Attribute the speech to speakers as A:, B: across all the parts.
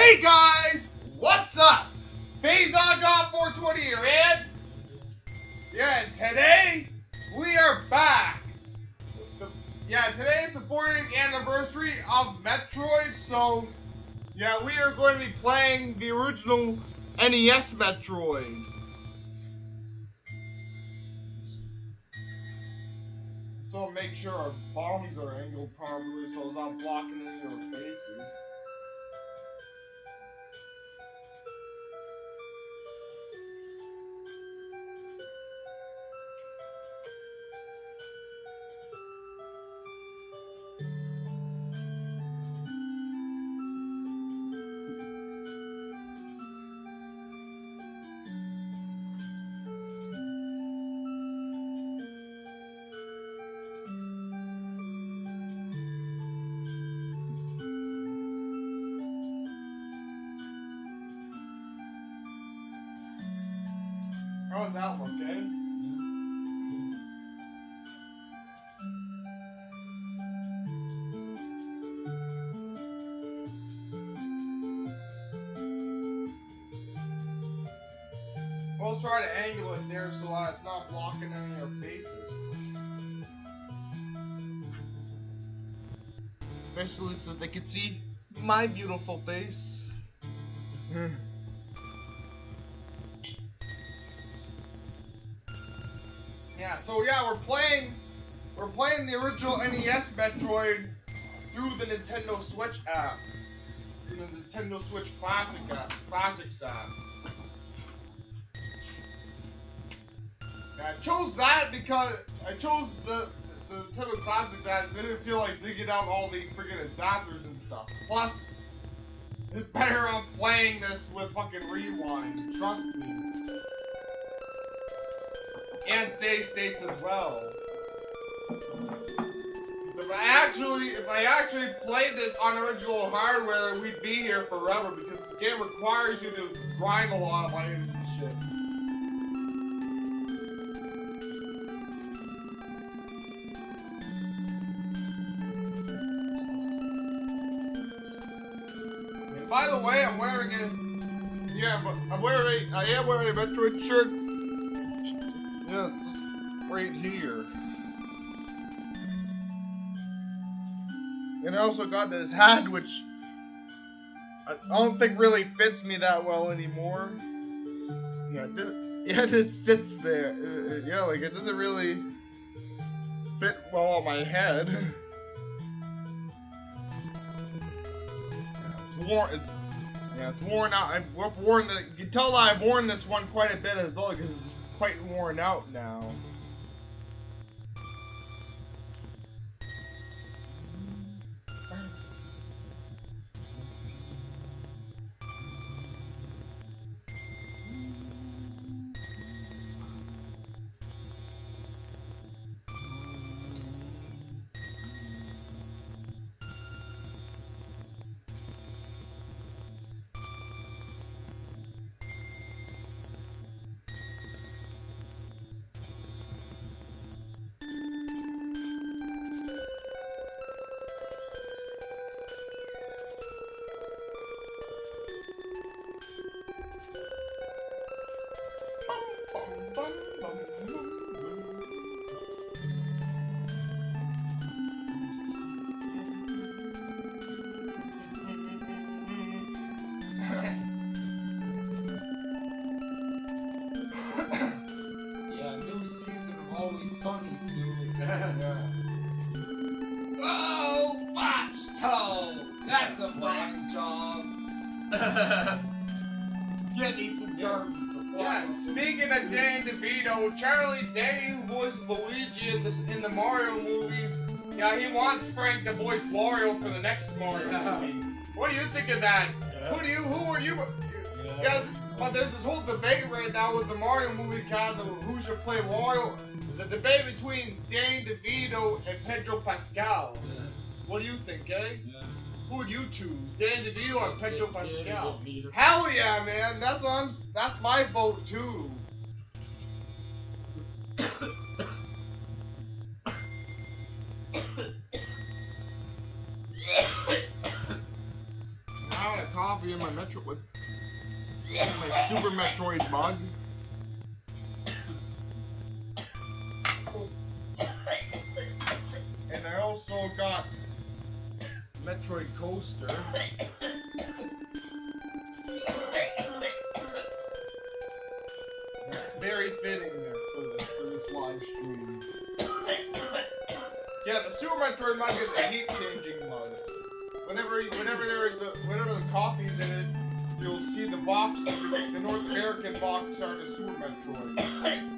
A: Hey guys, what's up? Faison got 420 here, and yeah, today we are back. Today is the 40th anniversary of Metroid, so yeah, we are going to be playing the original NES Metroid. So make sure our bombs are angled properly so it's not blocking any of our faces. How's that look, eh? We'll try to angle it there so that it's not blocking any of our faces. Especially so they can see my beautiful face. We're playing the original NES Metroid through the Nintendo Switch app. Through the Nintendo Switch Classics app. I chose that because I chose the Nintendo Classics app because I didn't feel like digging out all the freaking adapters and stuff. Plus, it's better on playing this with fucking rewind, trust me. And save states as well. If I actually played this on original hardware, we'd be here forever because this game requires you to grind a lot of items and shit. And by the way, I'm wearing I am wearing a Metroid shirt. Yeah, it's right here. And I also got this hat, which I don't think really fits me that well anymore. Yeah, it just sits there. Yeah, like it doesn't really fit well on my head. Yeah, it's worn. It's worn out. You can tell that I've worn this one quite a bit as well because it's quite worn out now.
B: Oh, botch toe! That's a botch job. Get me some garbage.
A: Yeah, speaking of Dan DeVito, Charlie Day, who voices Luigi in the Mario movies, yeah, he wants Frank to voice Wario for the next Mario movie. What do you think of that?
B: Yeah.
A: Who are you? Yeah, but there's this whole debate right now with the Mario movie cast of who should play Wario. There's a debate between Dan DeVito and Pedro Pascal.
B: Yeah.
A: What do you think, eh?
B: Yeah.
A: Who would you choose, Dan DeVito or Pedro Pascal?
B: Yeah.
A: Hell yeah, man! That's my vote too. I want a coffee.
C: coffee in my Metroid. My Super Metroid mug.
A: And I also got Metroid coaster. Very fitting there for this live stream. Yeah, the Super Metroid mug is a heat-changing mug. Whenever the coffee's in it, you'll see the box, the North American box on the Super Metroid.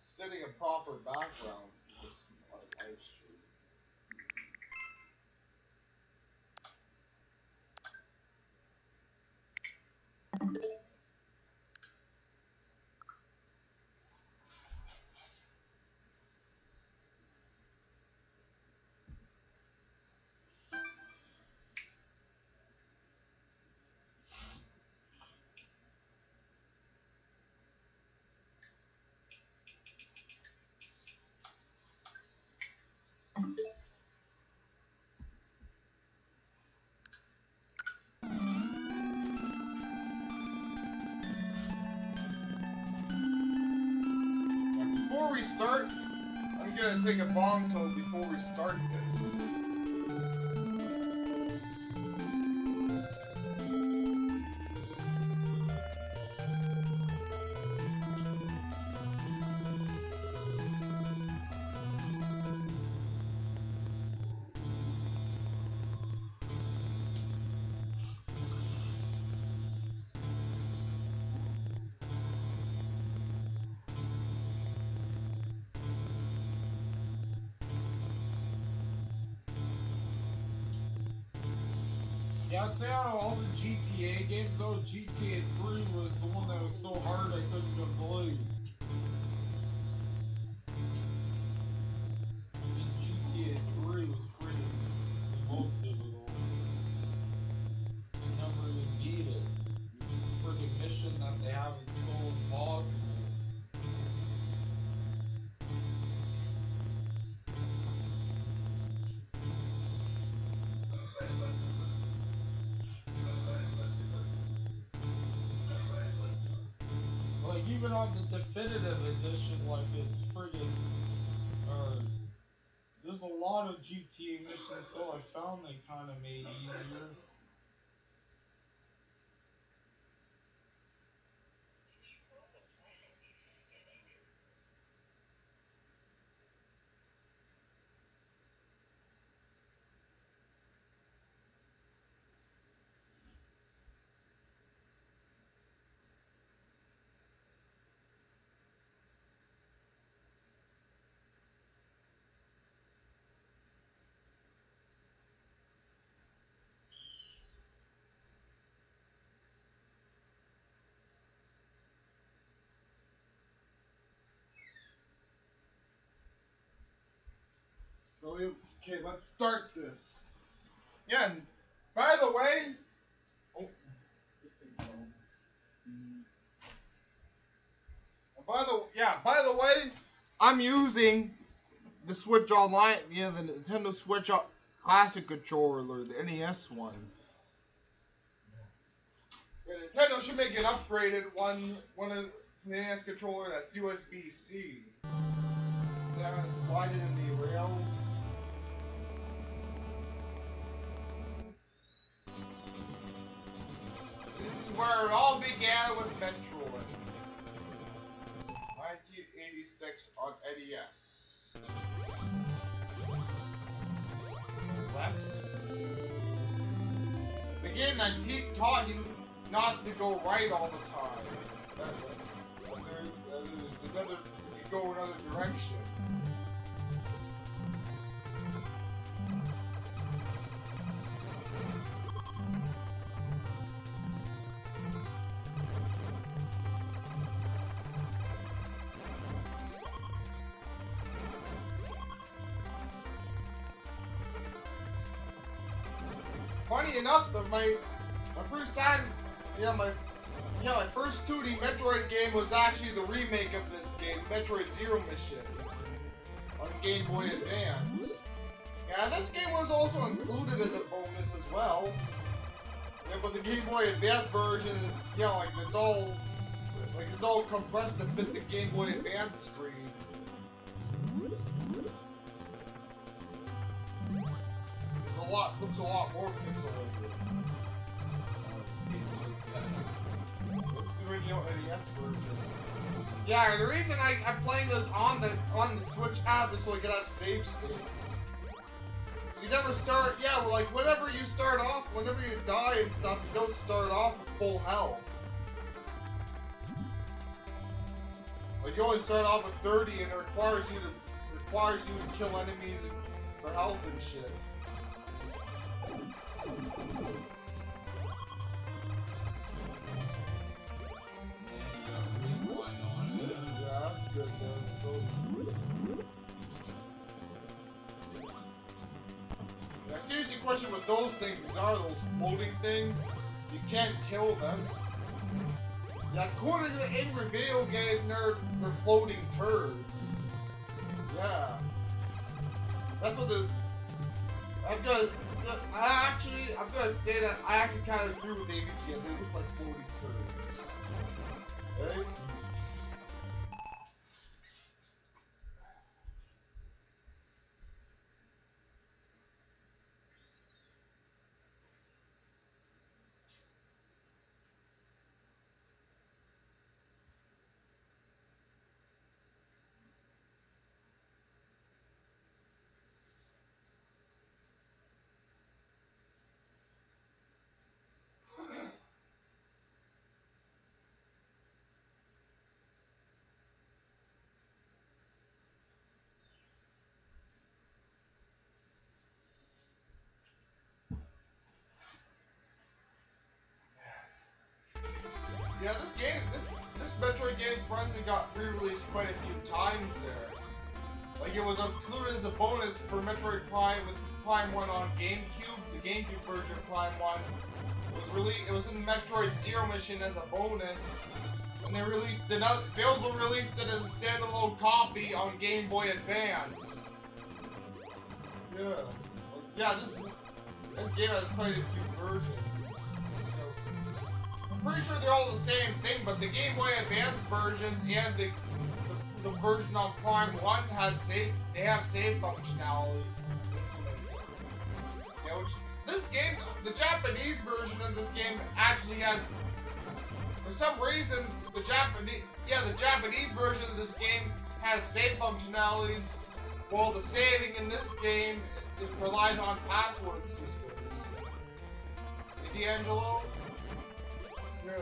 A: Setting a proper background for this live stream. Before we start, I'm gonna take a bong toll before we start this.
D: Yeah, I'd say out of all the GTA games, though, GTA 3 was the one that was so hard I couldn't even believe. I mean, GTA 3 was freaking the most difficult. You never even beat it. This freaking mission that they have is so impossible. Like, even on the definitive edition, like, it's friggin', there's a lot of GTA missions, though, I found they kind of made easier.
A: Really? Okay, let's start this. Yeah, and by the way, oh, by the way, I'm using the Switch Online, the Nintendo Switch Classic controller, the NES one. Yeah, Nintendo should make an upgraded one of the NES controller that's USB-C. So I'm gonna slide it in the rails. This is where it all began with Metroid. 1986 on NES. Left. The game that taught you not to go right all the time. There's another, you go another direction. Funny enough, my first time, my first 2D Metroid game was actually the remake of this game, Metroid Zero Mission, on Game Boy Advance. Yeah, this game was also included as a bonus as well. Yeah, but the Game Boy Advance version, it's all compressed to fit the Game Boy Advance screen. Looks a lot more pixelated. It's the original NES version. Yeah, the reason I'm playing this on the Switch app is so I can have save states. So you never start, whenever you start off, whenever you die and stuff, you don't start off with full health. Like you only start off with 30 and it requires you to kill enemies for health and shit. I seriously question what those things are, those floating things. You can't kill them. Yeah, according to the Angry Video Game Nerd, they're floating turds. Yeah. That's what I'm gonna say that I actually kind of agree with AVGN. They look like floating turds. Right? Yeah, this Metroid game's finally got re-released quite a few times there. Like it was included as a bonus for Metroid Prime with Prime 1 on GameCube. The GameCube version of Prime 1 it was in Metroid Zero Mission as a bonus. And they also released it as a standalone copy on Game Boy Advance. Yeah, this game has quite a few versions. I'm pretty sure they're all the same thing, but the Game Boy Advance versions and the version on Prime 1 have save functionality. Yeah, this game, the Japanese version of this game actually has, for some reason, the Japanese version of this game has save functionalities, while the saving in this game it relies on password systems. Hey, D'Angelo? Yeah.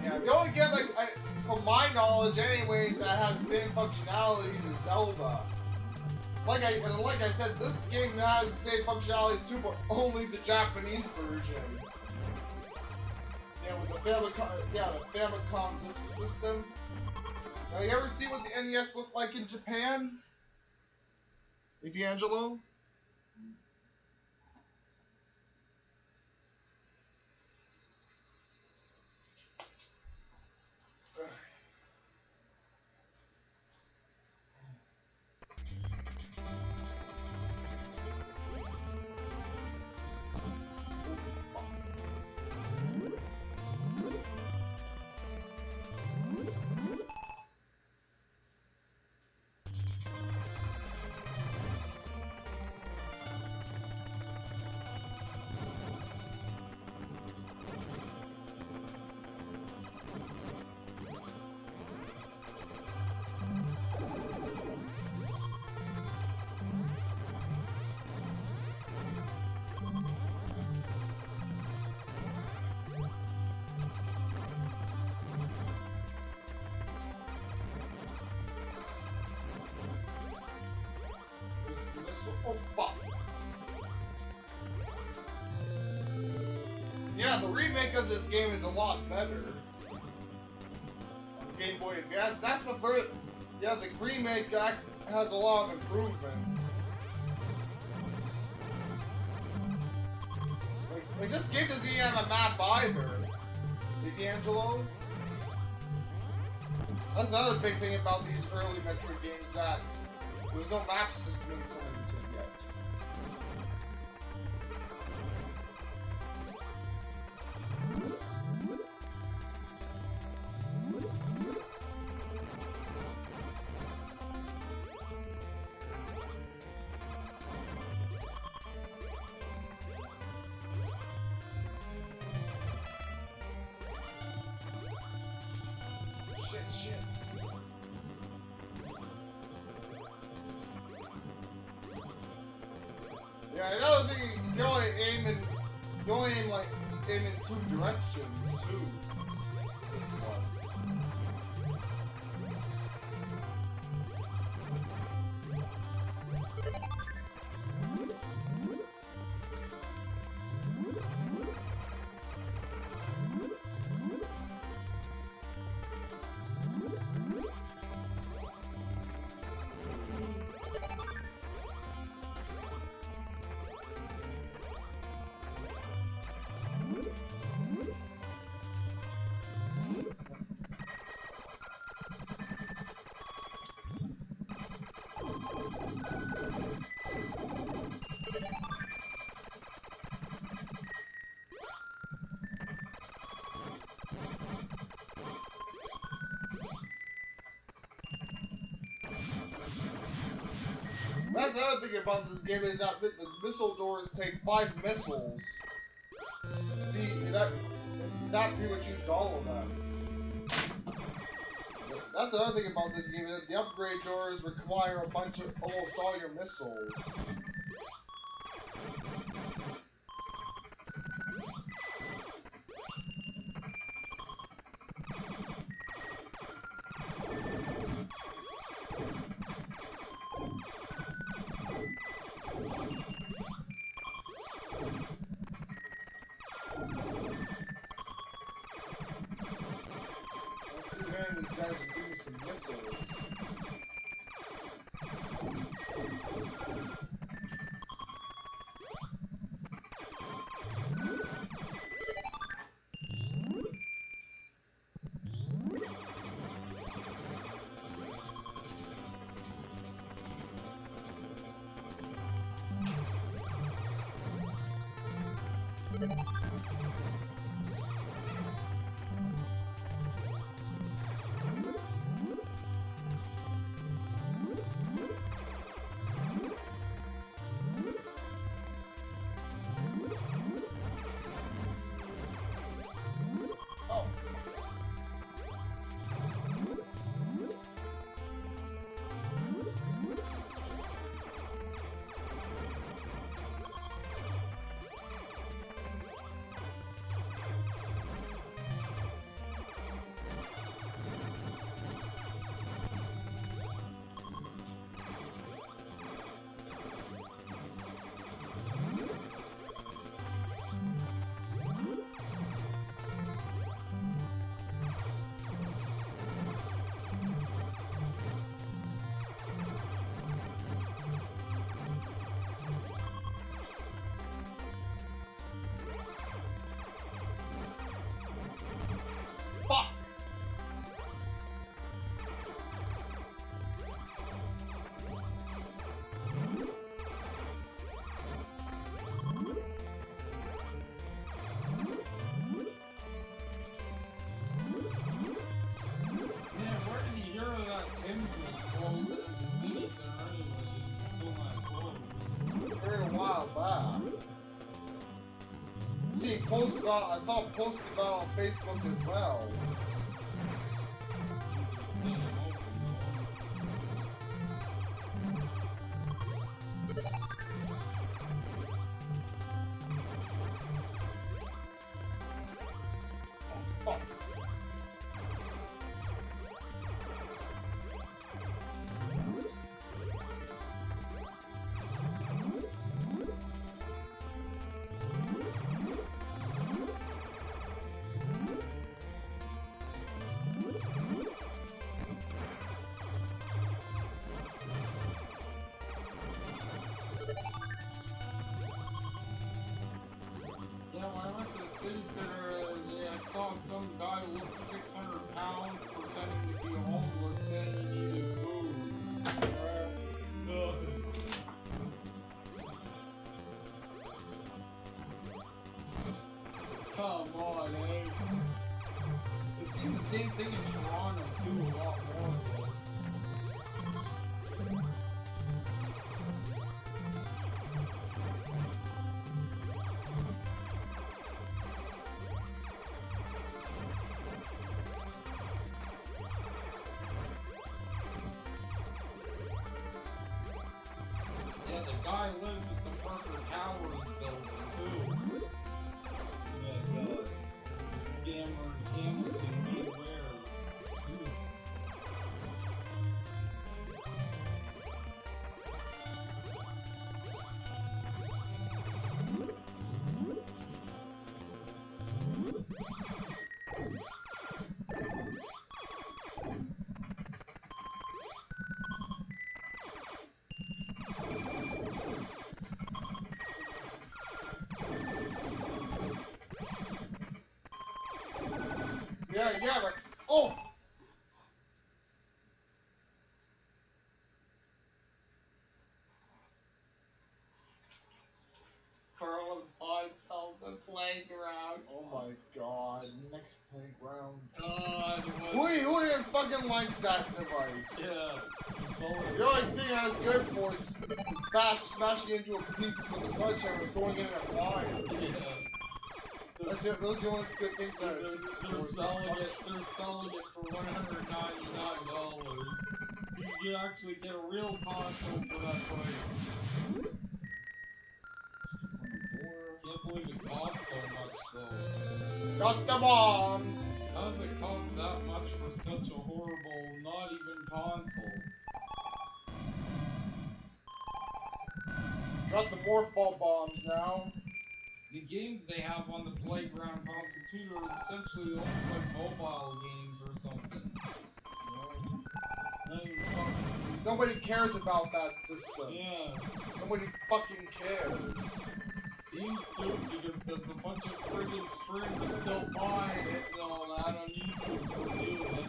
A: Yeah, the only game from my knowledge, anyways, that has the same functionalities as Zelda. Like I said, this game has the same functionalities too, but only the Japanese version. Yeah, with the Famicom Disk System. Now, you ever see what the NES looked like in Japan? Hey, D'Angelo? Oh, fuck. Yeah, the remake of this game is a lot better. On Game Boy Advance, that's the first. Yeah, the remake has a lot of improvement. Like this game doesn't even have a map either. Hey, D'Angelo? That's another big thing about these early Metroid games, that there's no map system implemented yet. Shit. Yeah, another thing, you can only aim in two directions too. This one. That's the other thing about this game, is that the missile doors take 5 missiles. See, that pretty much used all of them. That's the other thing about this game, is that the upgrade doors require almost all your missiles. These guys are doing some missiles. post about. I saw a post about on Facebook as well. Fuck.
D: Yeah, when I went to the city center, I saw some guy look 600 pounds pretending to be homeless saying he needed food. Come on, eh? I've seen the same thing in Toronto too, a lot more. Yeah, the guy lives at the Parker Towers building too. That scammer in Hamilton, beware.
A: Yeah, like, oh!
B: Carl and Pod solved the playground.
A: Oh my god, next playground.
D: God,
A: Who even fucking likes that device?
D: Yeah.
A: The only thing I was good for is smashing into a piece with a sledgehammer and throwing it in a fire.
D: Yeah.
A: Those are the only good things that
D: They're selling it for $199. You actually get a real console for that price. Can't believe it costs so much though.
A: Got the bombs!
D: How does it cost that much for such a horrible, not even console?
A: Got the morph ball bombs now.
D: The games they have on the playground console too are essentially almost like mobile games or something. Not even fucking-
A: Nobody cares about that system.
D: Yeah.
A: Nobody fucking cares.
D: Seems to, because there's a bunch of friggin' streamers still buying it and all that on YouTube for viewing.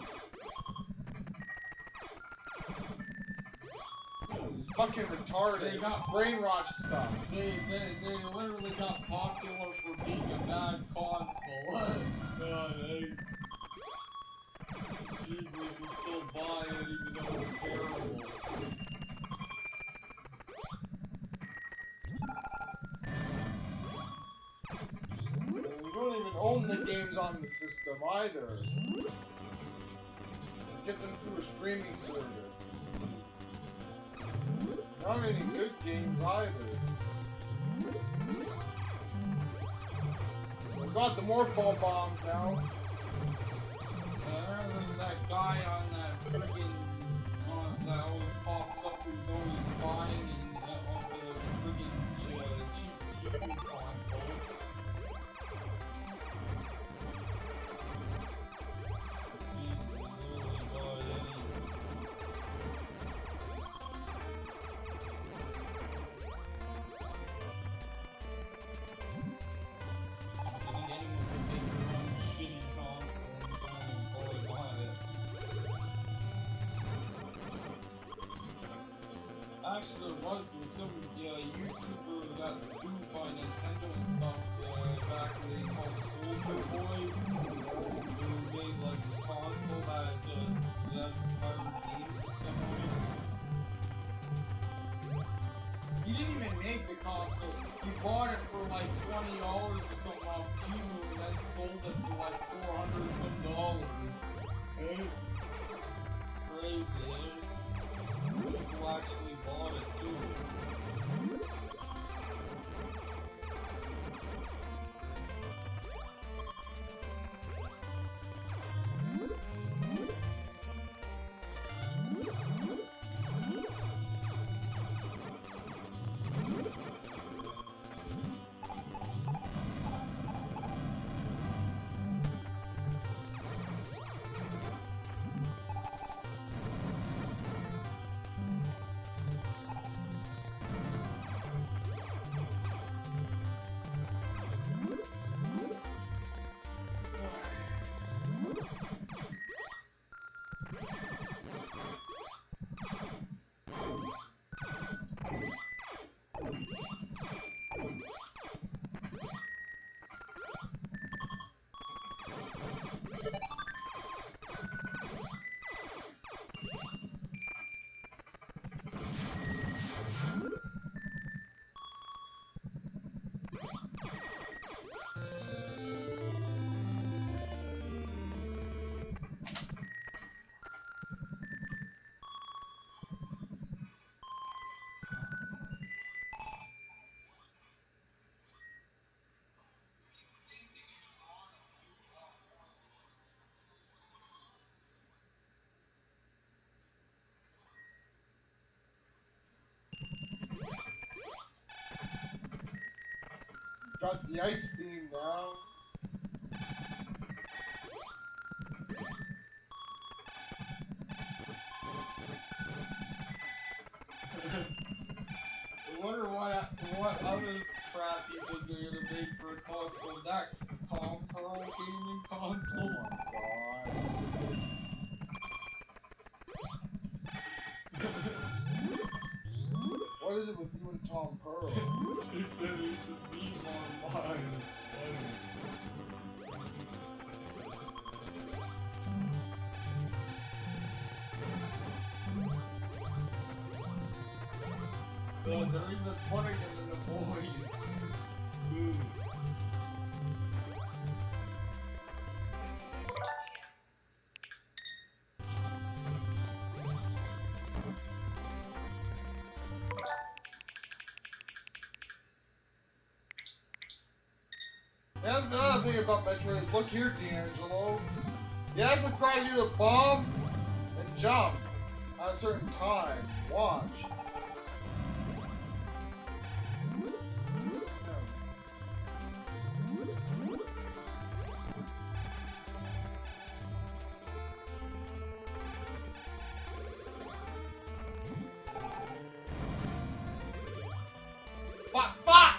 A: It's fucking retarded.
D: They got-
A: brain rot stuff.
D: They literally got popular for being a bad console. Streamers will still buy it even though it's terrible.
A: We don't even own the games on the system either. We get them through a streaming service. Not any good games either. We got the morph ball bombs now.
D: There's that guy on that friggin' that always pops up who's always buying and on the friggin' cheap TV consoles. He literally buy any. I think anyone could make their own shitty console and probably buy it. Actually, there was some YouTuber who got sued by Nintendo and stuff back when they called Soldier Boy, who made like a console that inspired games or something. He didn't even make the console. He bought it for like $20 or something off Temu and then sold it for like $400 some.
C: Hey.
D: Crazy, eh? People actually bought it too.
C: Got the ice beam now.
D: I wonder what other crap you think they're gonna make for a console next. Tom Pearl gaming console.
C: What is it with you and Tom Pearl?
D: He said he should be online. They're even putting him in the boys.
C: That's another thing about Metroid is, look here, D'Angelo. Yes, requires you to bomb and jump at a certain time. Watch. Fuck!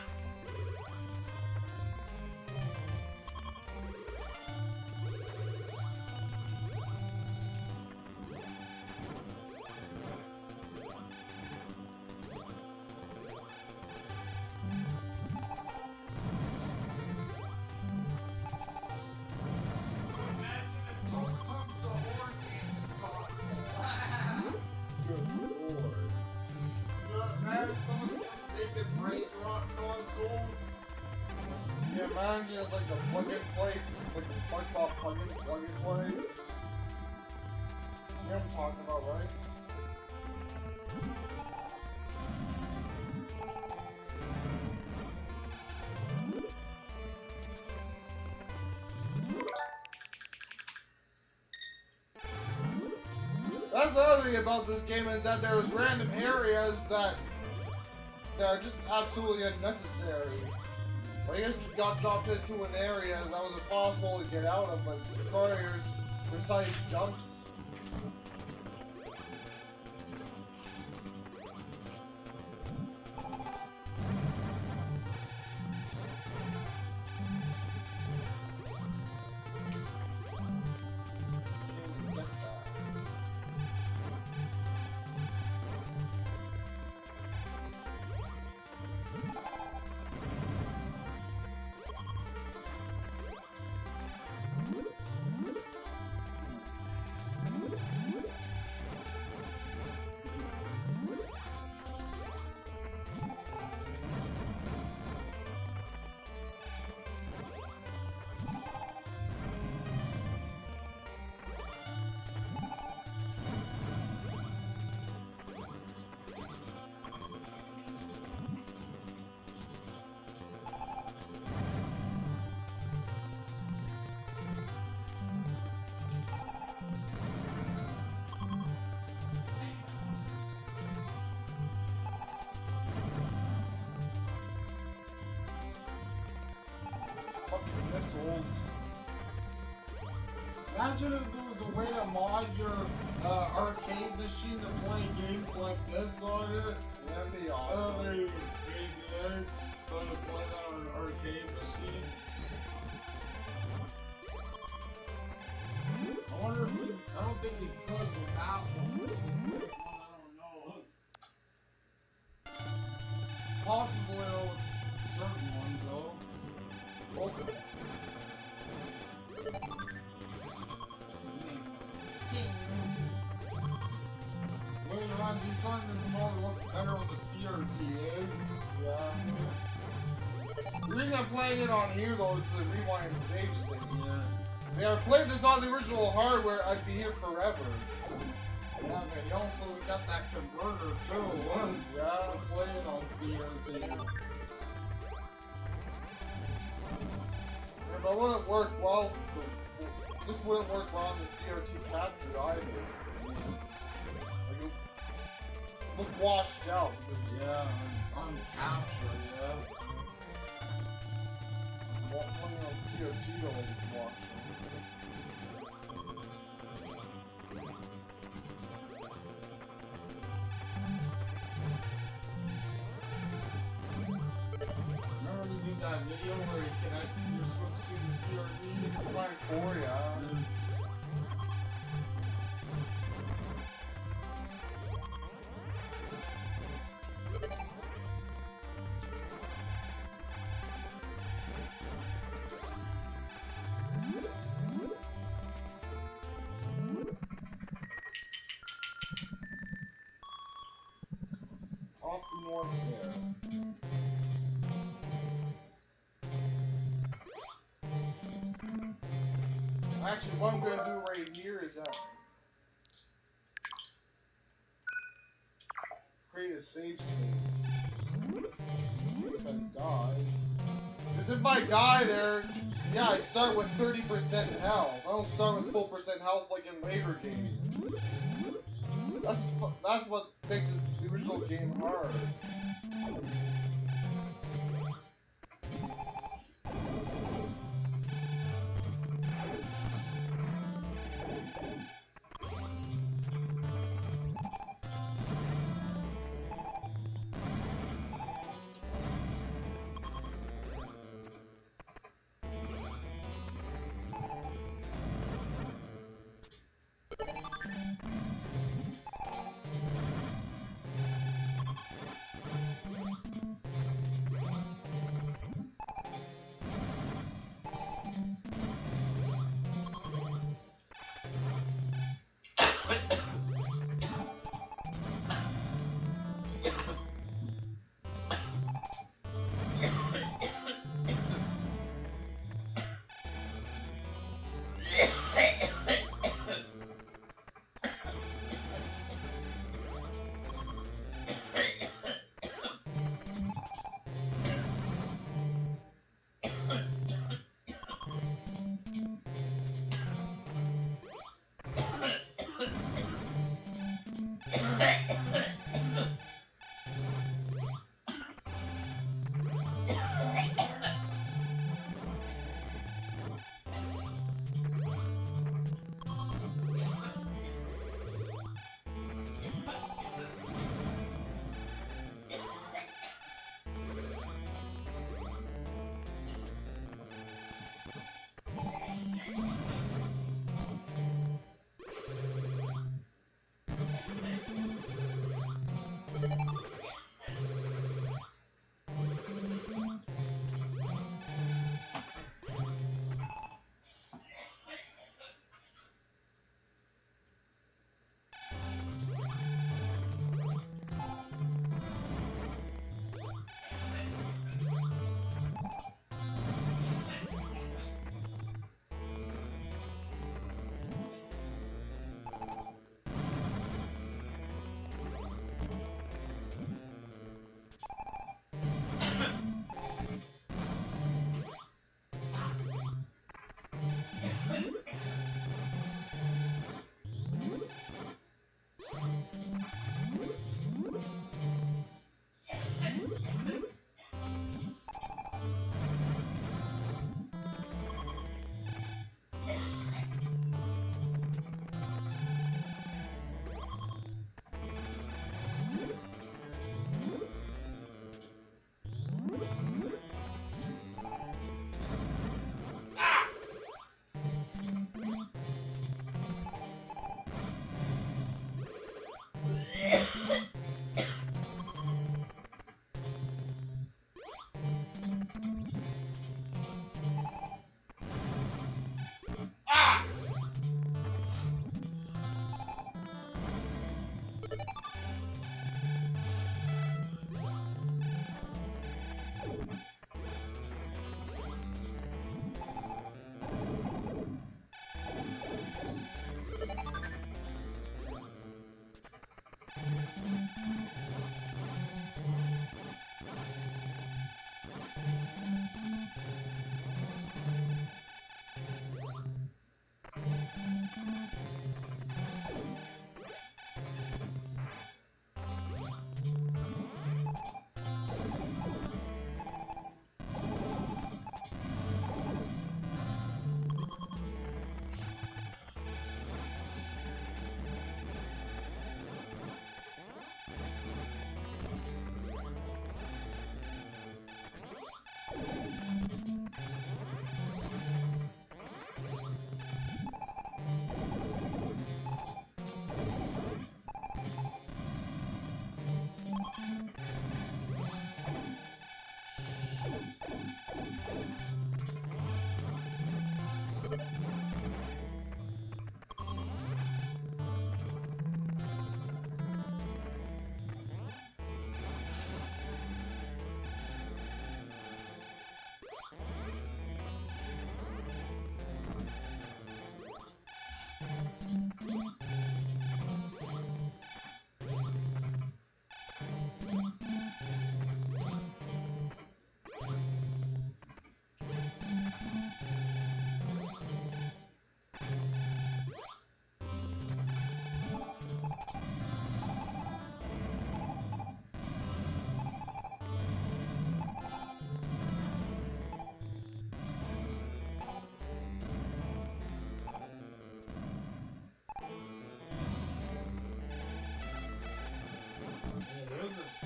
C: Yeah, imagine it's like the plug-in place, like the SpongeBob plug-in play. You know what I'm talking about, right? That's the other thing about this game is that there's random areas that are just absolutely unnecessary. I guess you got dropped into an area that was impossible to get out of, but requires precise jumps.
D: consoles. Imagine if there was a way to mod your arcade machine to play games like this on it.
C: That'd be awesome.
D: That'd be crazy, eh? Trying to play that on an arcade machine. I wonder if you, I don't think you could with that one. I don't know. Possibly with certain ones though. Okay. Later on, do you find this mode looks better on the CRT, eh?
C: Yeah. The reason I'm playing it on here though is to rewind save states.
D: Yeah.
C: Yeah, if I played this on the original hardware, I'd be here forever.
D: Yeah, but you also got that converter too.
C: Yeah.
D: Play it on CRT.
C: Yeah, but it wouldn't work well. This wouldn't work well on the CRT capture either. Like, it look washed out. Because
D: Yeah, on capture, yeah.
C: playing on CRT don't look washed out.
D: Remember to do that video where you connect your Switch to the CRT?
C: Line 4, yeah. Top north there. Actually, what I'm gonna do right here is create a save state. In case I die. Because if I die there, yeah, I start with 30% health. I don't start with full percent health like in later games. That's what makes the original game hard.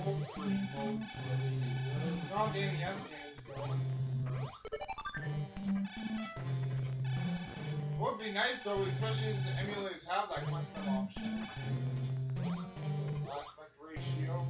D: Full screen modes released.
A: Not the NES games, though. What would be nice, though, especially since the emulators have that custom option. Aspect ratio.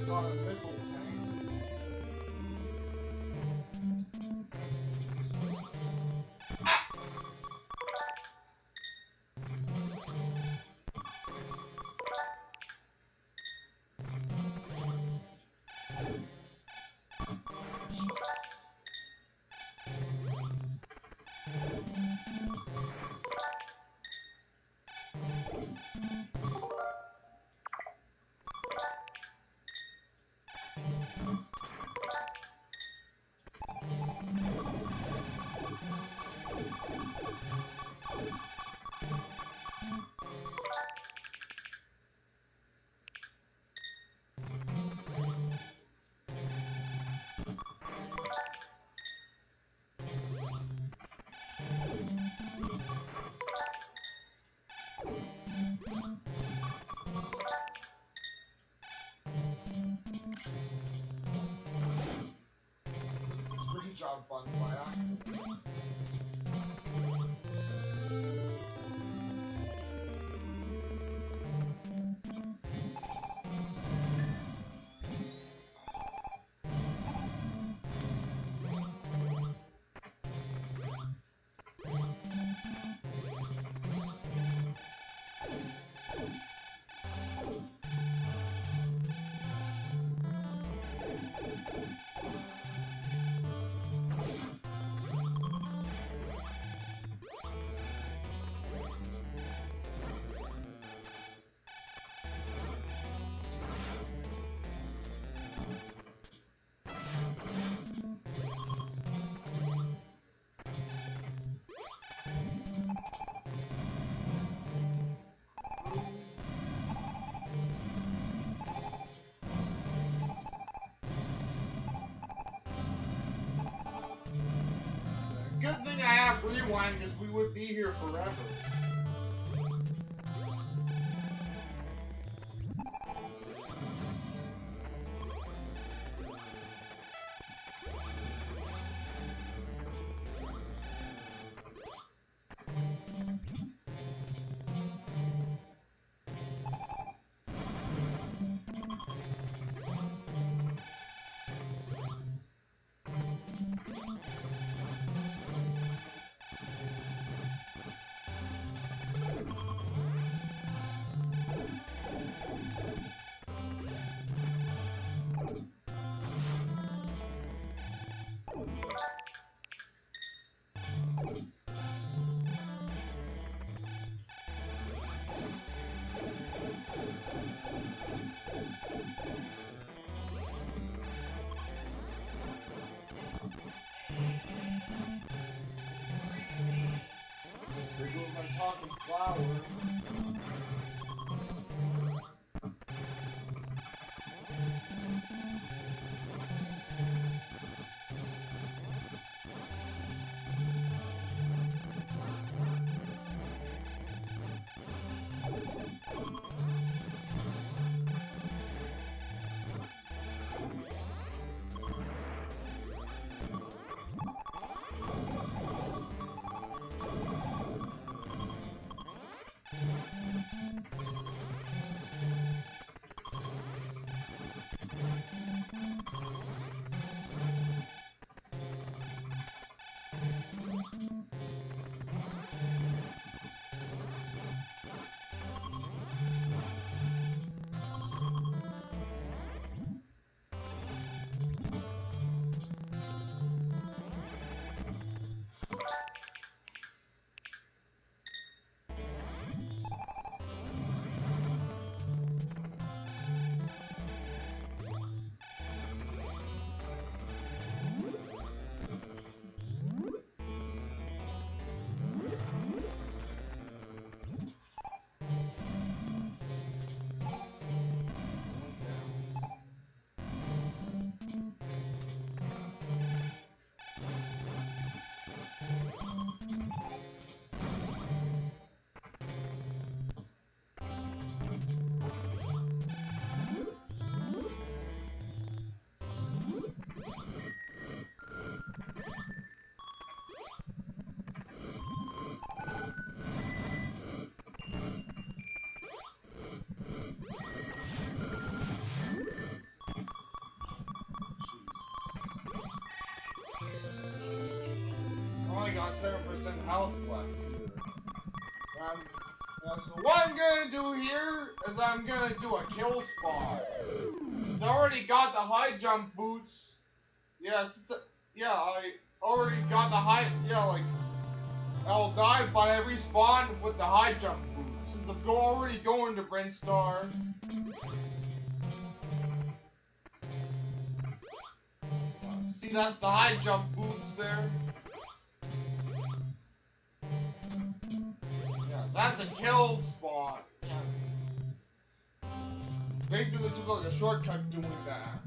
A: Got a missile tank. Screenshot button by accident.
C: I have rewind because we would be here forever. There goes my talking flower. I got 7% health left here. So what I'm gonna do here is I'm gonna do a kill spot. Since I already got the high jump boots. I already got the high. I'll die, but I respawn with the high jump boots. Since I'm already going to Brinstar. See, that's the high jump boots there. That's a kill spot. Yeah. Basically took like a shortcut doing that.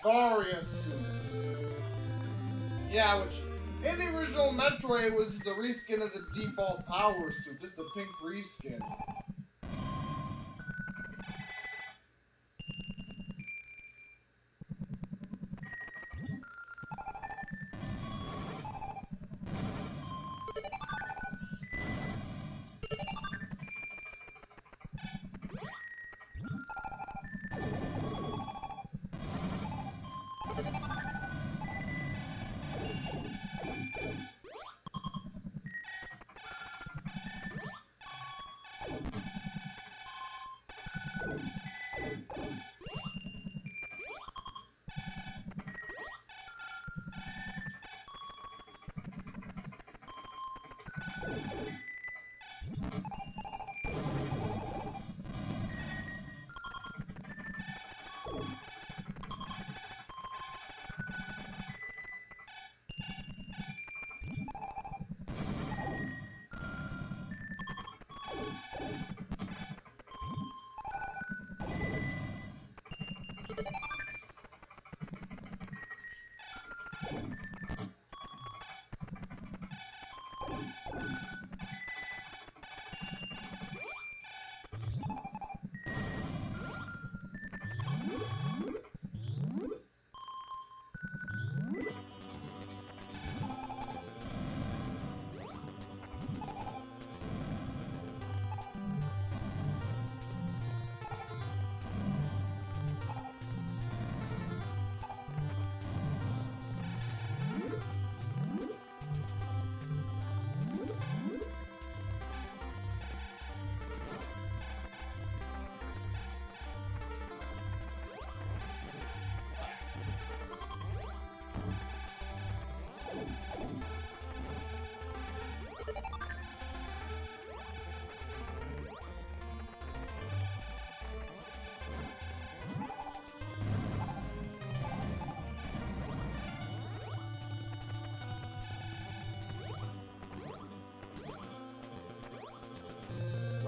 C: Varia suit. Yeah, which in the original Metroid was just a reskin of the default power suit, just a pink reskin.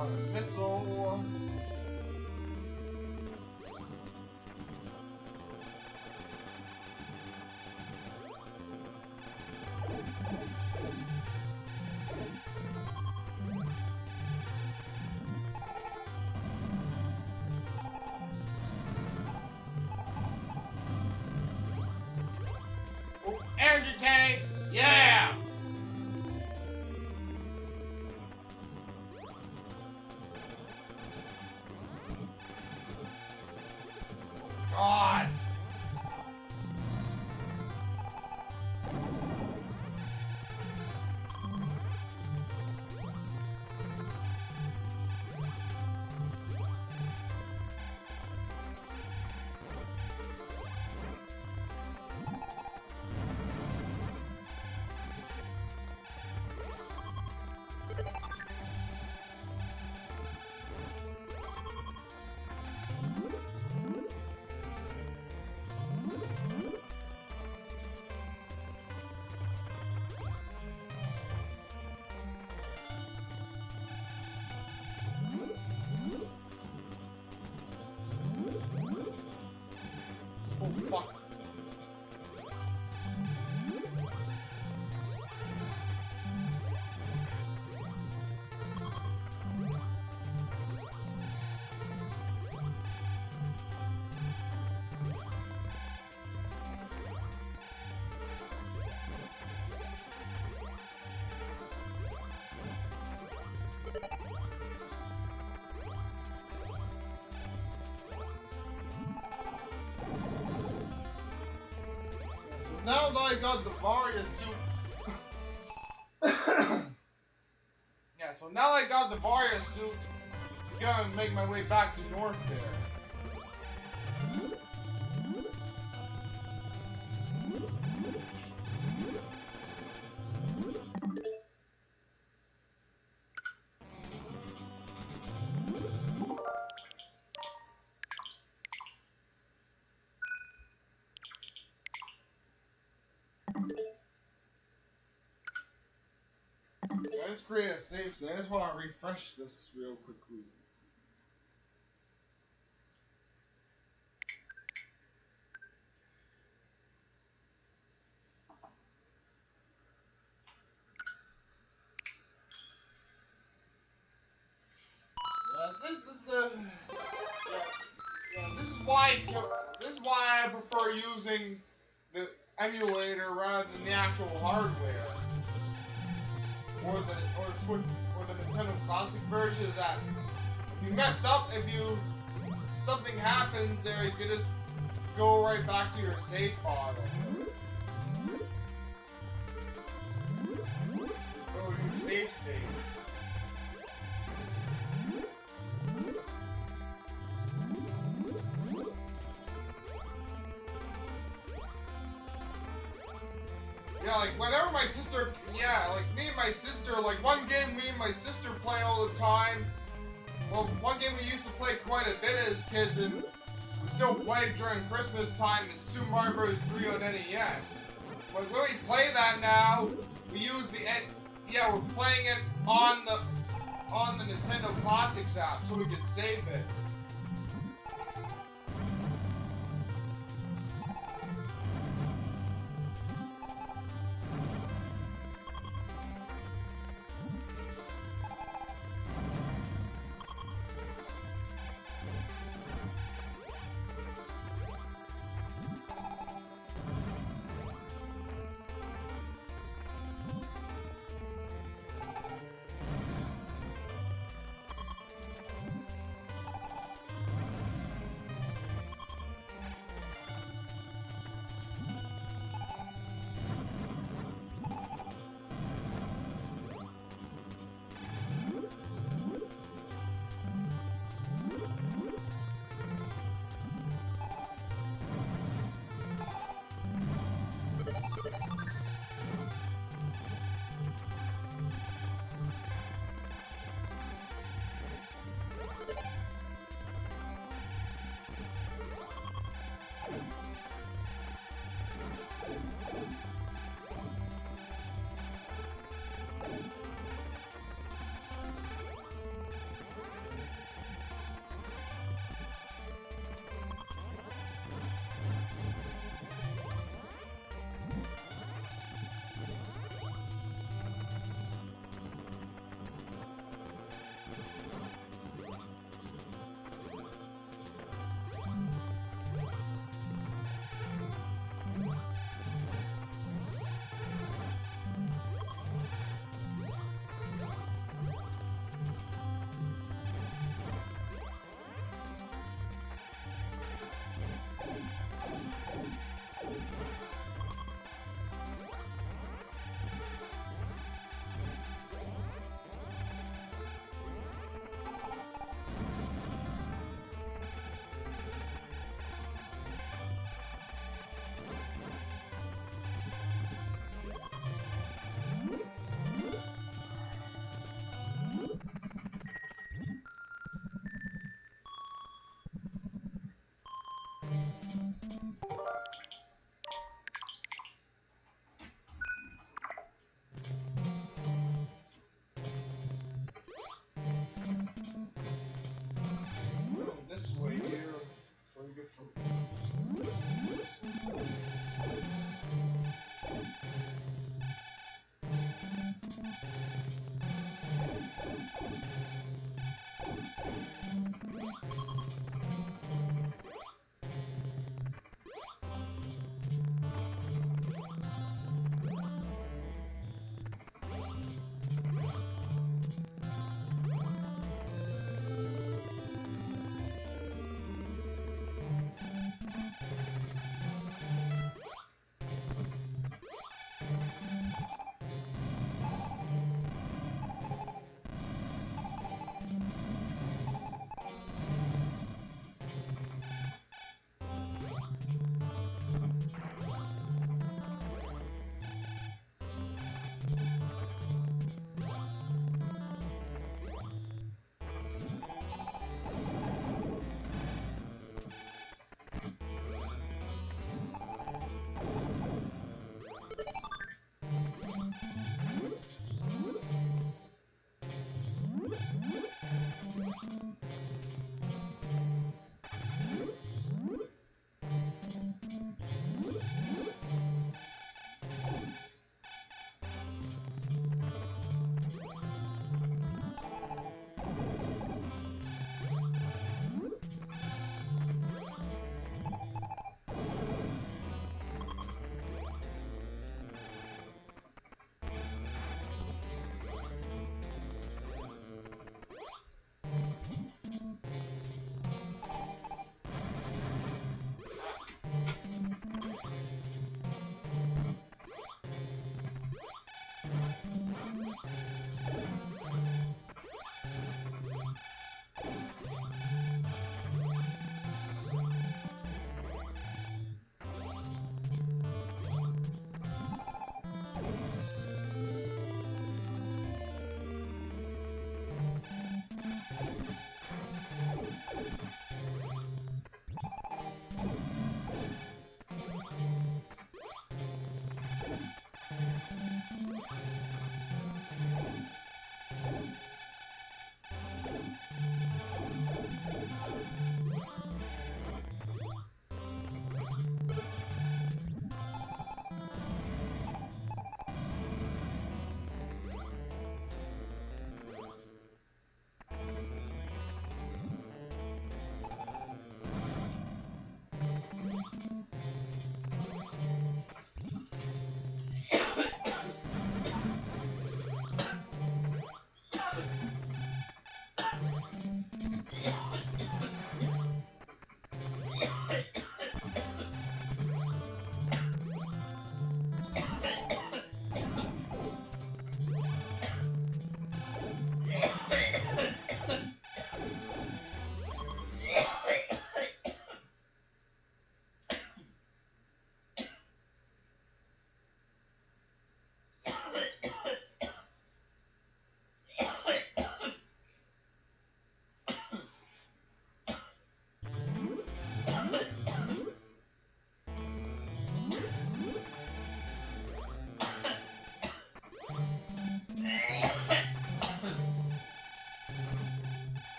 C: got a missile.
A: Energy tank! Yeah! God! Oh, fuck. Now that I got the Varia suit. Yeah, so now that I got the Varia suit, I'm gonna make my way back to North there. I just create a save, so I just want to refresh this real quickly. This is why I prefer using the emulator rather than the actual hardware. Or the Nintendo Classic version is that if you mess up, something happens there, you can just go right back to your save file. Go to your save state. Yeah, like whenever my sister, me and my sister, like one game me and my sister play all the time. Well, one game we used to play quite a bit as kids and we still play during Christmas time is Super Mario Bros. 3 on NES. But when we play that now, we use we're playing it on the Nintendo Classics app so we can save it.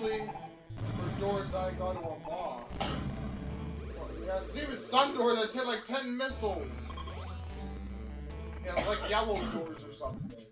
C: especially for doors that I got to unlock. Yeah, there's even some doors that take like 10 missiles. Yeah, like yellow doors or something.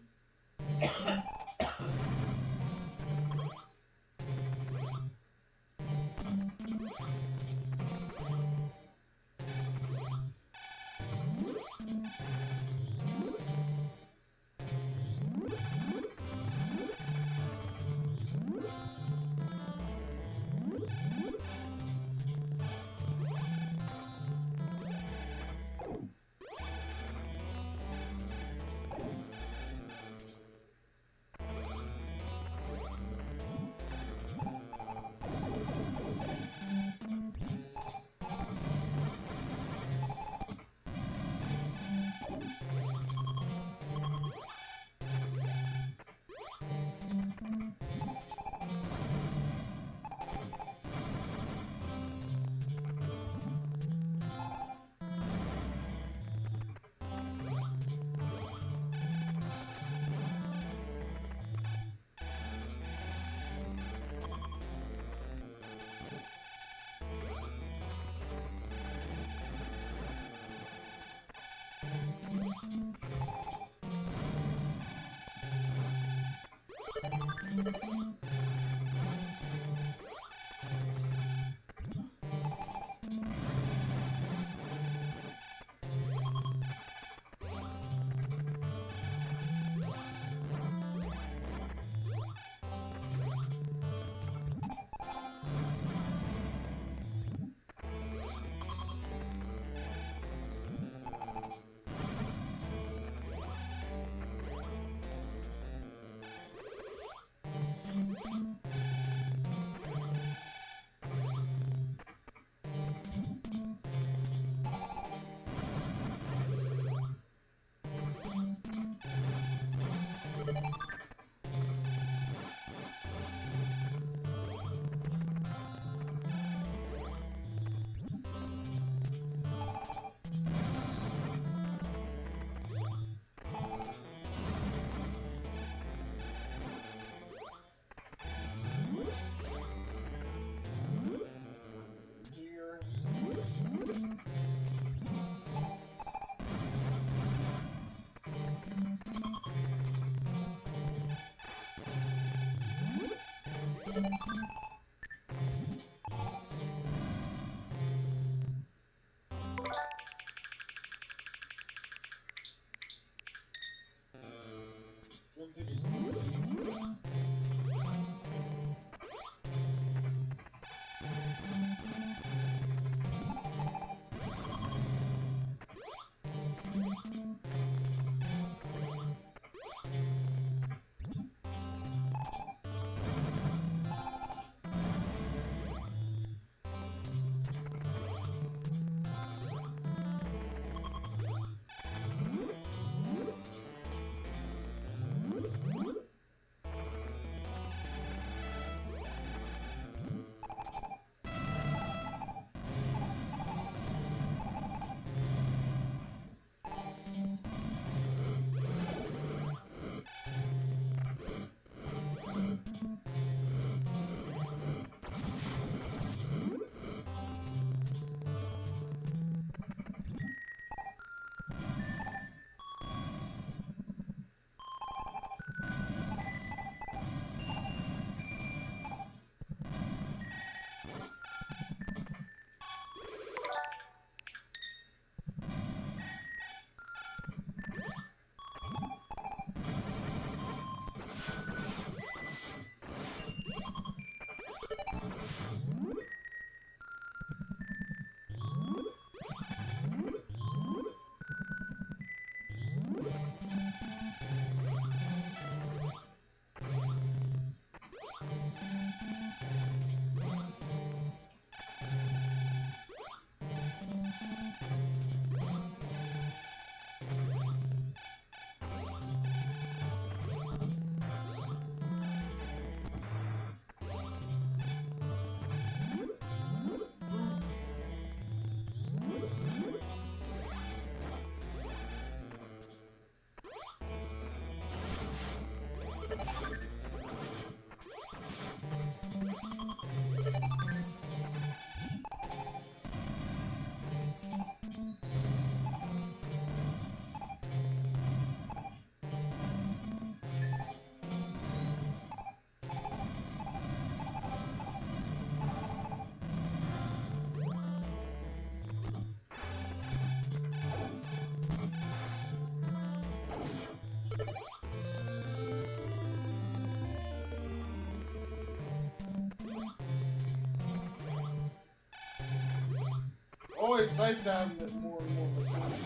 C: always nice to have more and more machines.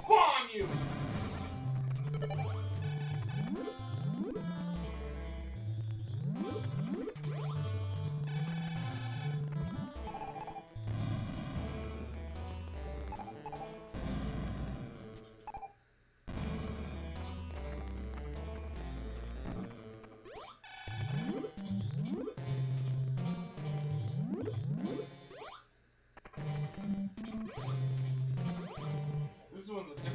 B: Bomb you!
C: This one's a different.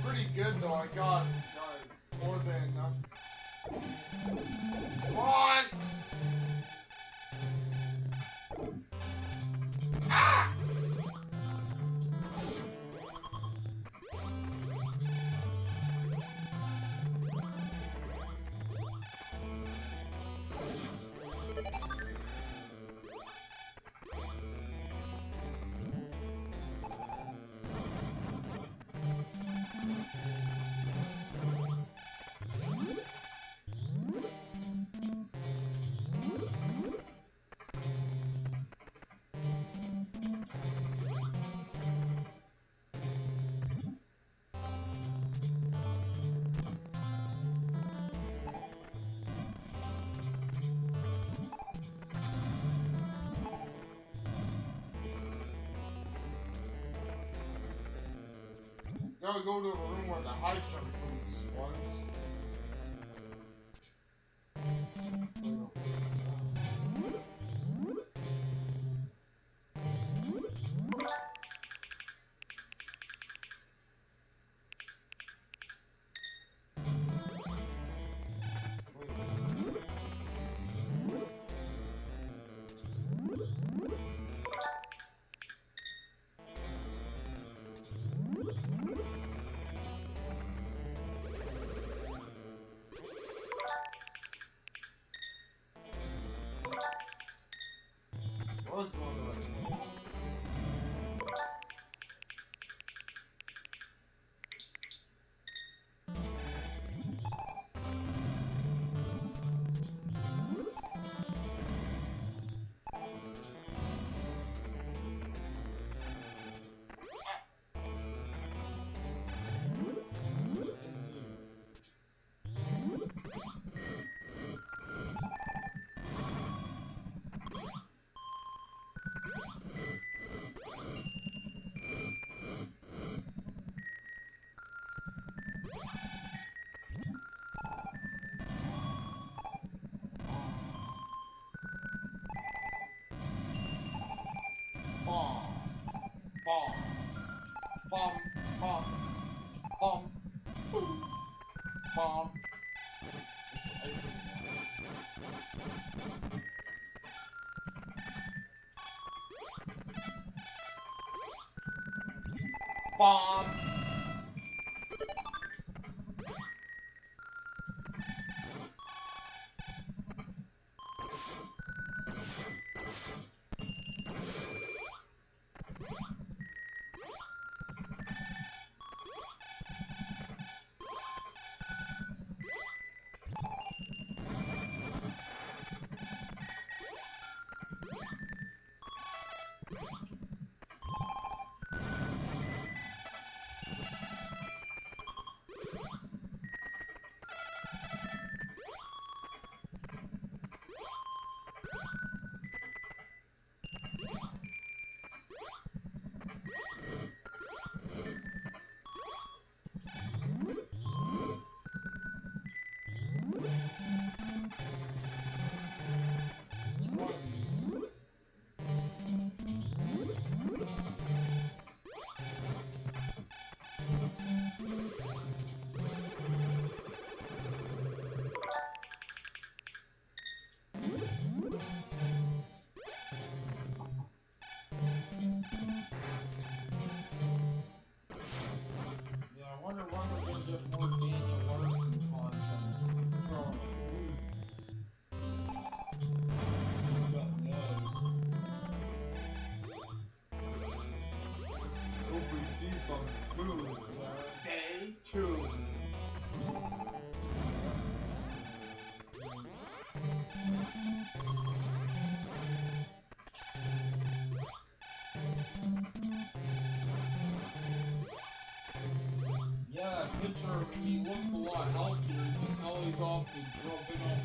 C: Pretty good though. I got more than enough. Come on! Ah! Gotta go to the room where the high shark boots was. Was going the right way. Bomb. Bomb. Bomb. Bomb. Bomb. Boom. Bomb. Bomb.
D: tuned.
A: Stay tuned.
D: Yeah, that picture of him, he looks a lot healthier. You can tell he's been off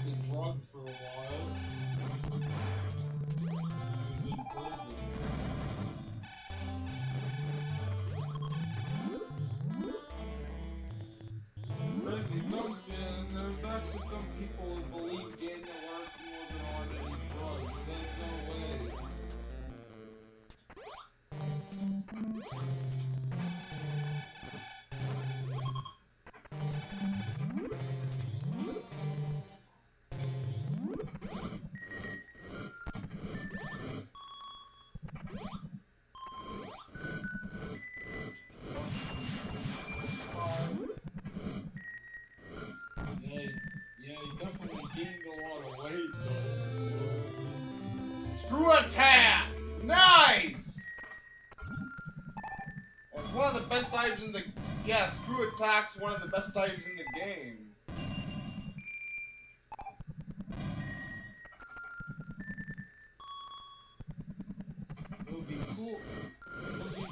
D: the drugs for a while. He was in prison. Crazy, there's actually some people who believe Daniel Larson wasn't on any drugs. There's no way. Yeah, he definitely gained a lot of weight, though.
A: Screw attack! Nice! It's one of the best items in the... Yeah, screw attack's one of the best items in the game.
D: It would be cool.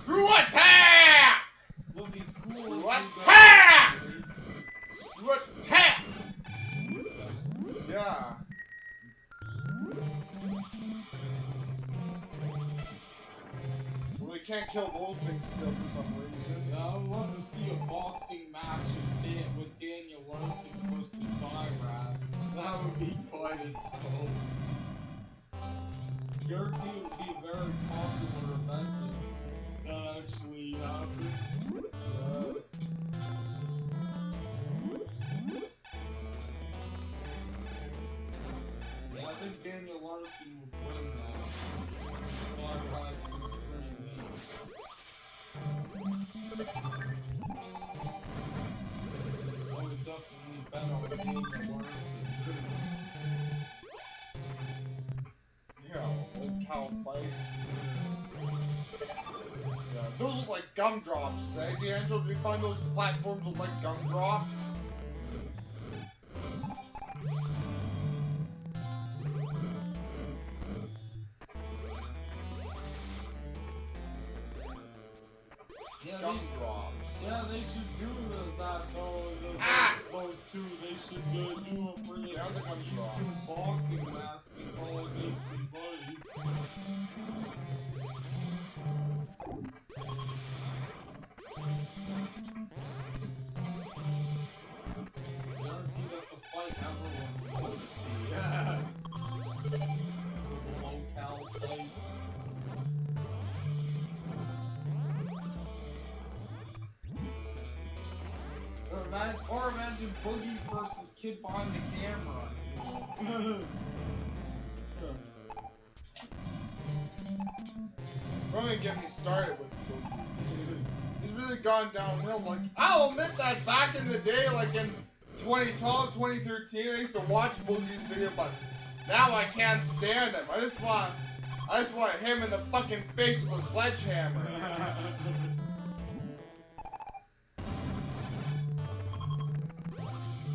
A: Screw attack!
D: It would be cool.
A: Screw
D: if you
A: attack!
D: guys-
A: Screw attack! Yeah. Well, we can't kill those things still for some reason.
D: Yeah, I would love to see a boxing match with Daniel Larson versus Cyrats. That would be quite a show. Guarantee it would be a very popular event if that actually happened. Yeah, I think Daniel Larson would win that. Cyrats would be pretty neat. I would definitely bet on Daniel Larson.
A: Yeah, old cow fights. Yeah, those look like gumdrops, eh? D'Angelo, did you find those platforms look like gumdrops?
D: Yeah,
A: Gumdrops.
D: they should do that though. Those two, they should do it for the
A: Yeah, the gumdrops.
D: YouTube boxing match before it makes some money. Guarantee that's a fight everyone wants to see. Yeah. Low-cal fights. Or imagine Boogie versus Kid behind the camera.
A: Don't even get me started with Boogie. He's really gone downhill. Like, I'll admit that back in the day, like in 2012, 2013, I used to watch Boogie's video, but now I can't stand him. I just want him in the fucking face with a sledgehammer.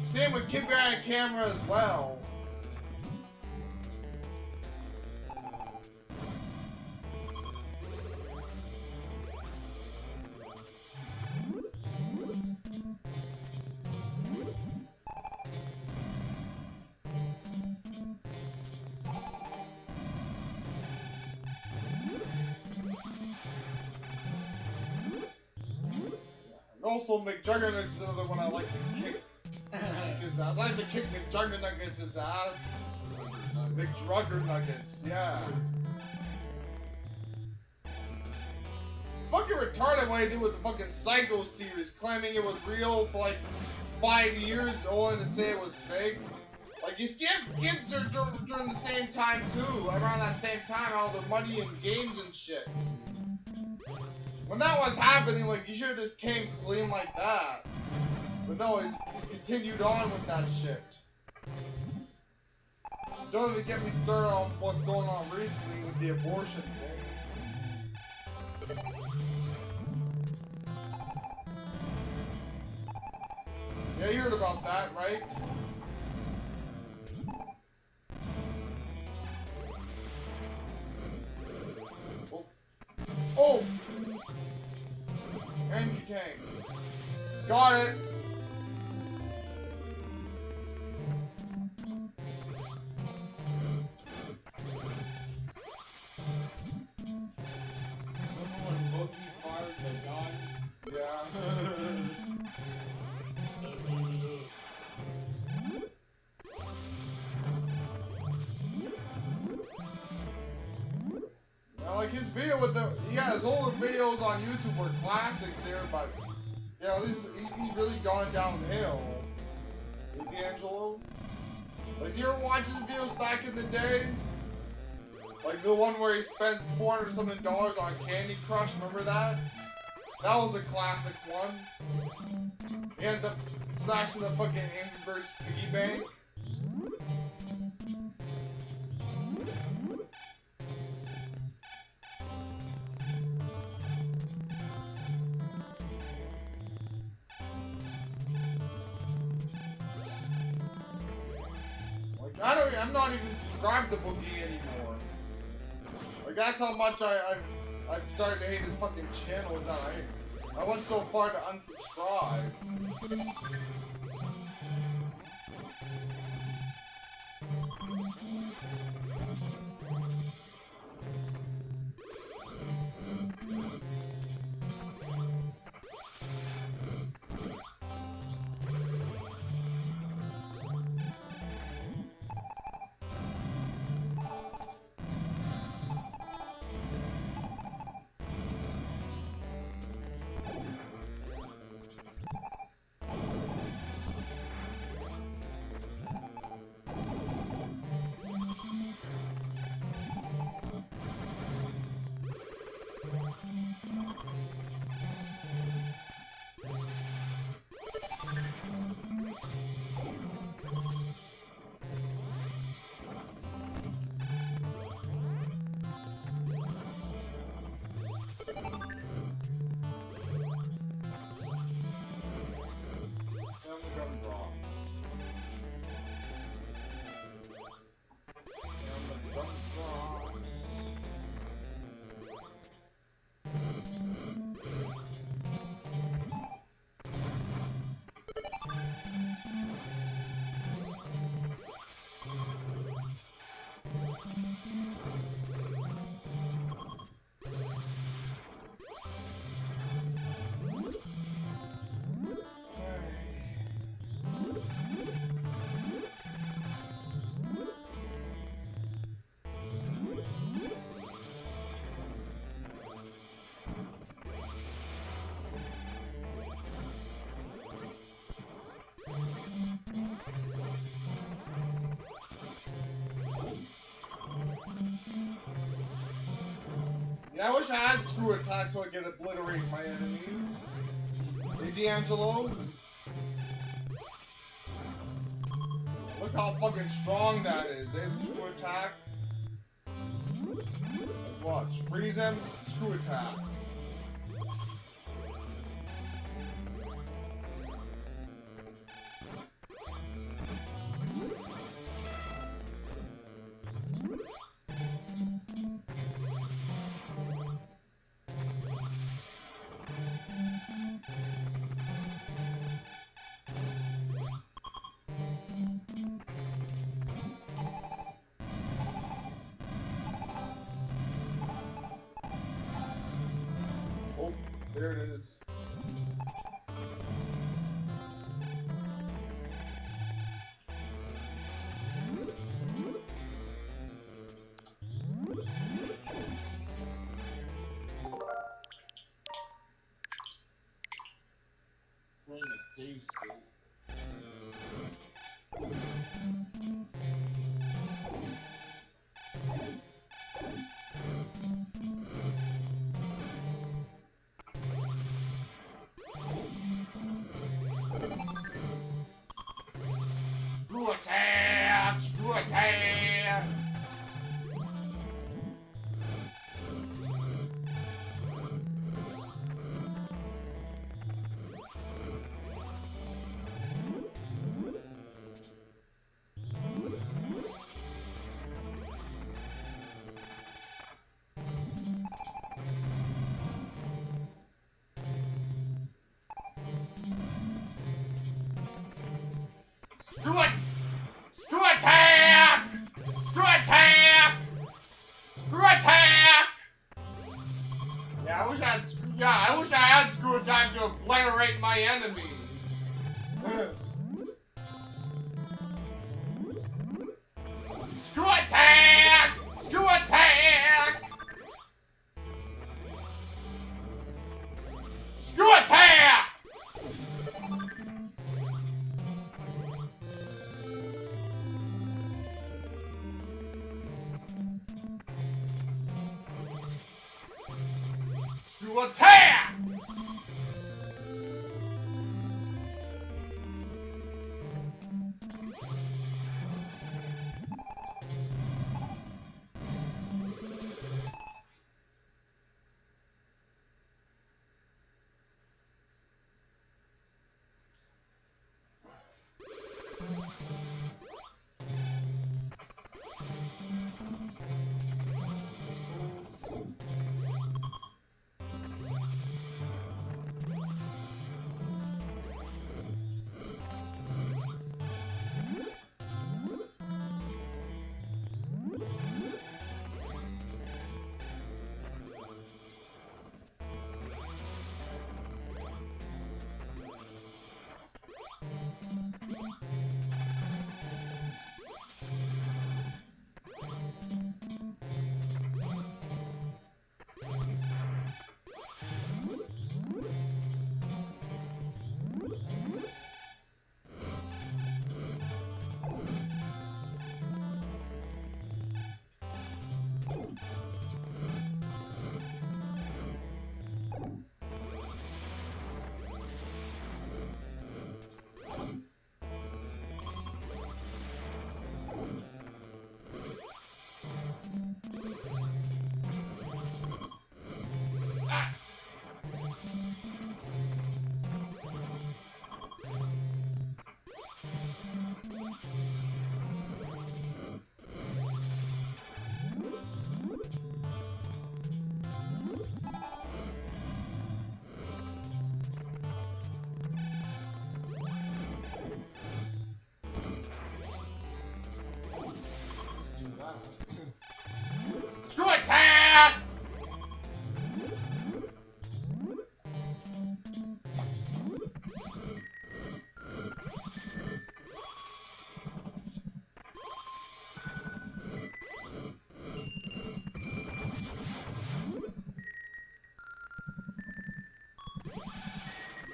A: Same with Kid behind the camera as well. And also, McJuggernuggets is another one I like to kick his ass. I like to kick McJuggernuggets' ass. McJuggernuggets, yeah. It's fucking retarded what he did with the fucking Psycho series, claiming it was real for like 5 years, only to say it was fake. Like, you skipped kids during the same time too, around that same time, all the money and games and shit. When that was happening, like, you should have just came clean like that. But no, he continued on with that shit. Don't even get me started on what's going on recently with the abortion thing.
C: Yeah, you heard about that, right? Oh. Oh! Energy tank. Got it!
D: Remember when Boogie fired the gun?
C: Yeah. Now, like his video with the, yeah, his older videos on YouTube were classics here, but yeah, he's really gone downhill. Hey, D'Angelo? Like, do you ever watch his videos back in the day? Like the one where he spends $400 something on Candy Crush, remember that? That was a classic one. He ends up smashing the fucking Angry Birds piggy bank. Like, I'm not even subscribed to Boogie anymore. Like, that's how much I've started to hate his fucking channel, is that I went so far to unsubscribe. Yeah, I wish I had screw attack so I could obliterate my enemies. Hey, D'Angelo? Look how fucking strong that is. They have screw attack. Watch. Freeze him, screw attack. Oh, there it is.
D: Playing a save state.
A: Screw attack! Screw attack! Screw it! Screw attack! Screw attack! Screw attack! Yeah, I wish I had screw attack to obliterate my enemies. Screw attack! Screw attack! Screw attack! Screw attack! Screw attack!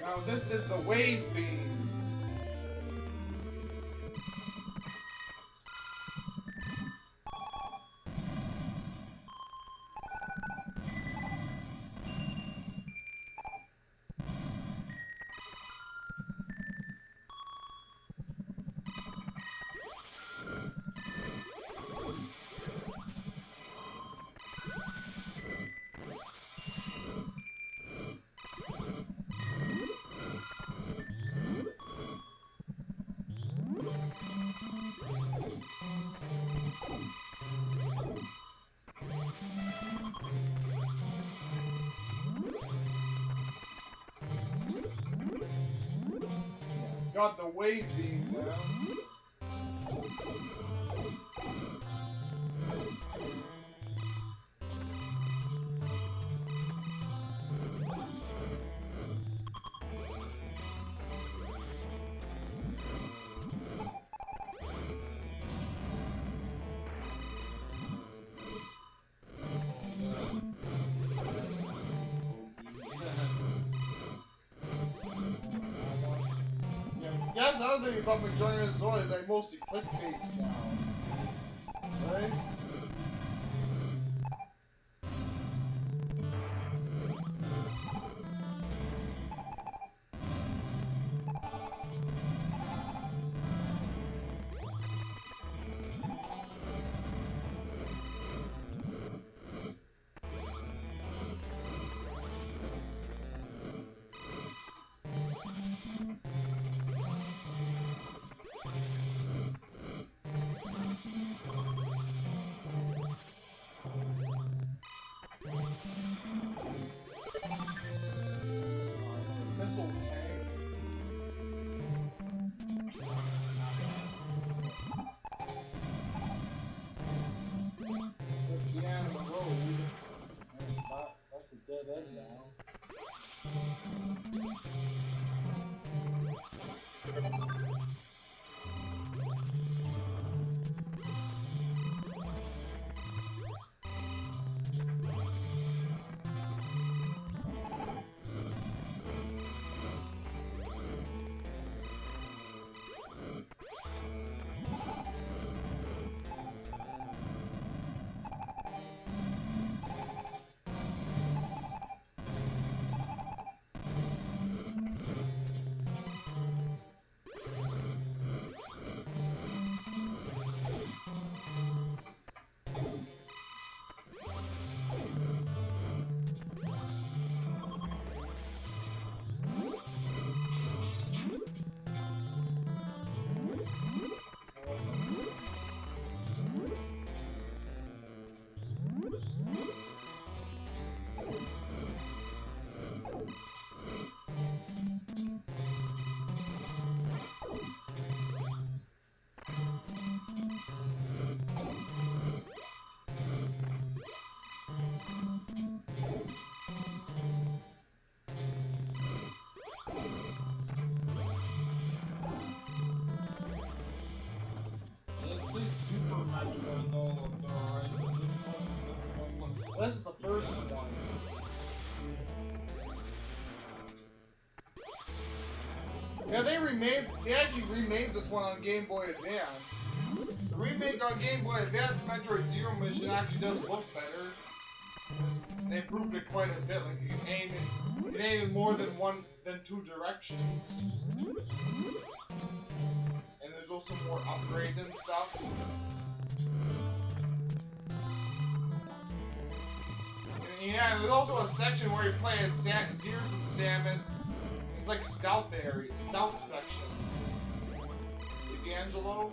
A: Now this is the wave beam. Got the wave beam now. That's the other thing about me joining NSO is I mostly clickbaits now. Right?
C: Yeah, they actually remade this one on Game Boy Advance. The remake on Game Boy Advance, Metroid Zero Mission, actually does look better. They improved it quite a bit. Like you can aim in more than two directions. And there's also more upgrades and stuff. And yeah, there's also a section where you play as Zeus and Samus. It's like stealth sections. D'Angelo.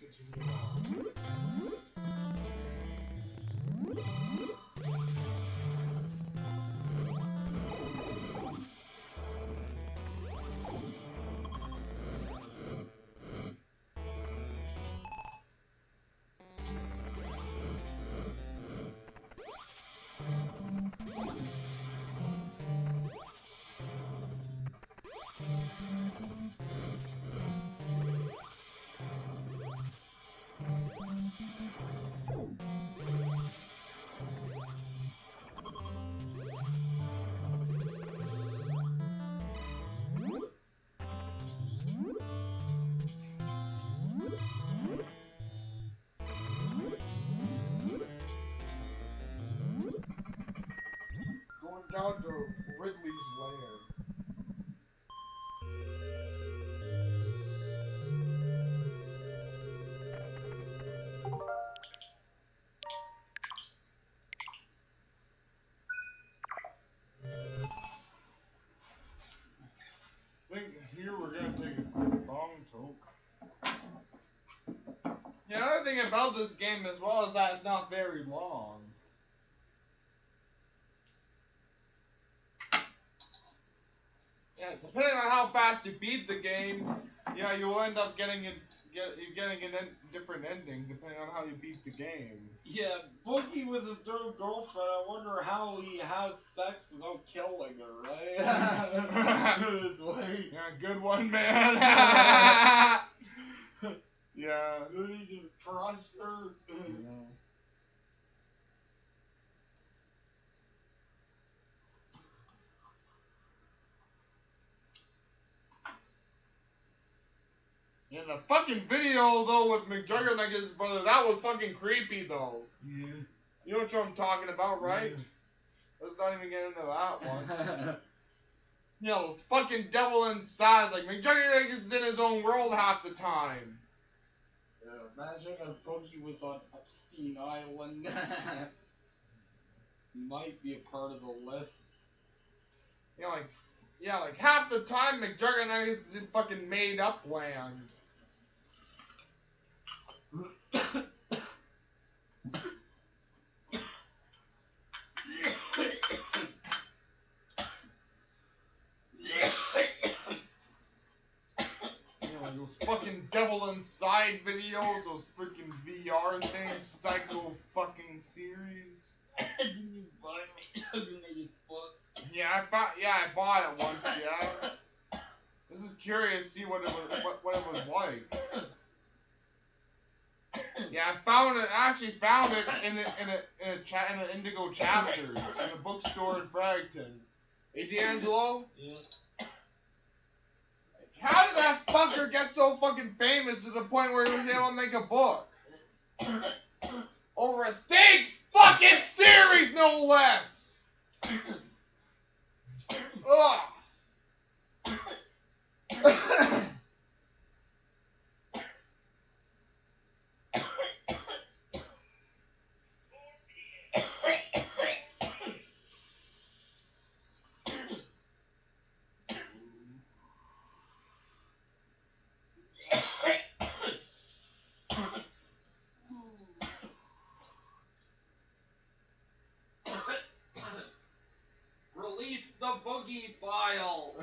C: Let's continue on.
A: thing about this game as well is that it's not very long. Yeah, depending on how fast you beat the game, yeah, you'll end up getting different ending depending on how you beat the game.
D: Yeah, Boogie with his third girlfriend, I wonder how he has sex without killing her, right? This way.
A: Yeah, good one, man. Yeah.
D: Did he just crush her?
A: Yeah, the fucking video though with McJuggernaut and his brother, that was fucking creepy though.
D: Yeah.
A: You know what I'm talking about, right? Yeah. Let's not even get into that one. You know, those fucking devil inside, like McJuggernaut is in his own world half the time.
D: Yeah, imagine if Boogie was on Epstein Island. He might be a part of the list.
A: You know, like half the time McJuggernaut is in fucking made up land. Those fucking devil inside videos, those freaking VR things, psycho fucking series.
D: Did you buy McJuggernaut's book?
A: Yeah, I bought it once. Yeah. This is curious to see what it was like. Yeah, I actually found it in an Indigo Chapters in a bookstore in Fredericton. Hey, D'Angelo.
D: Yeah.
A: How did that fucker get so fucking famous to the point where he was able to make a book? Over a stage fucking series, no less! Ugh!
B: Release the Boogie file.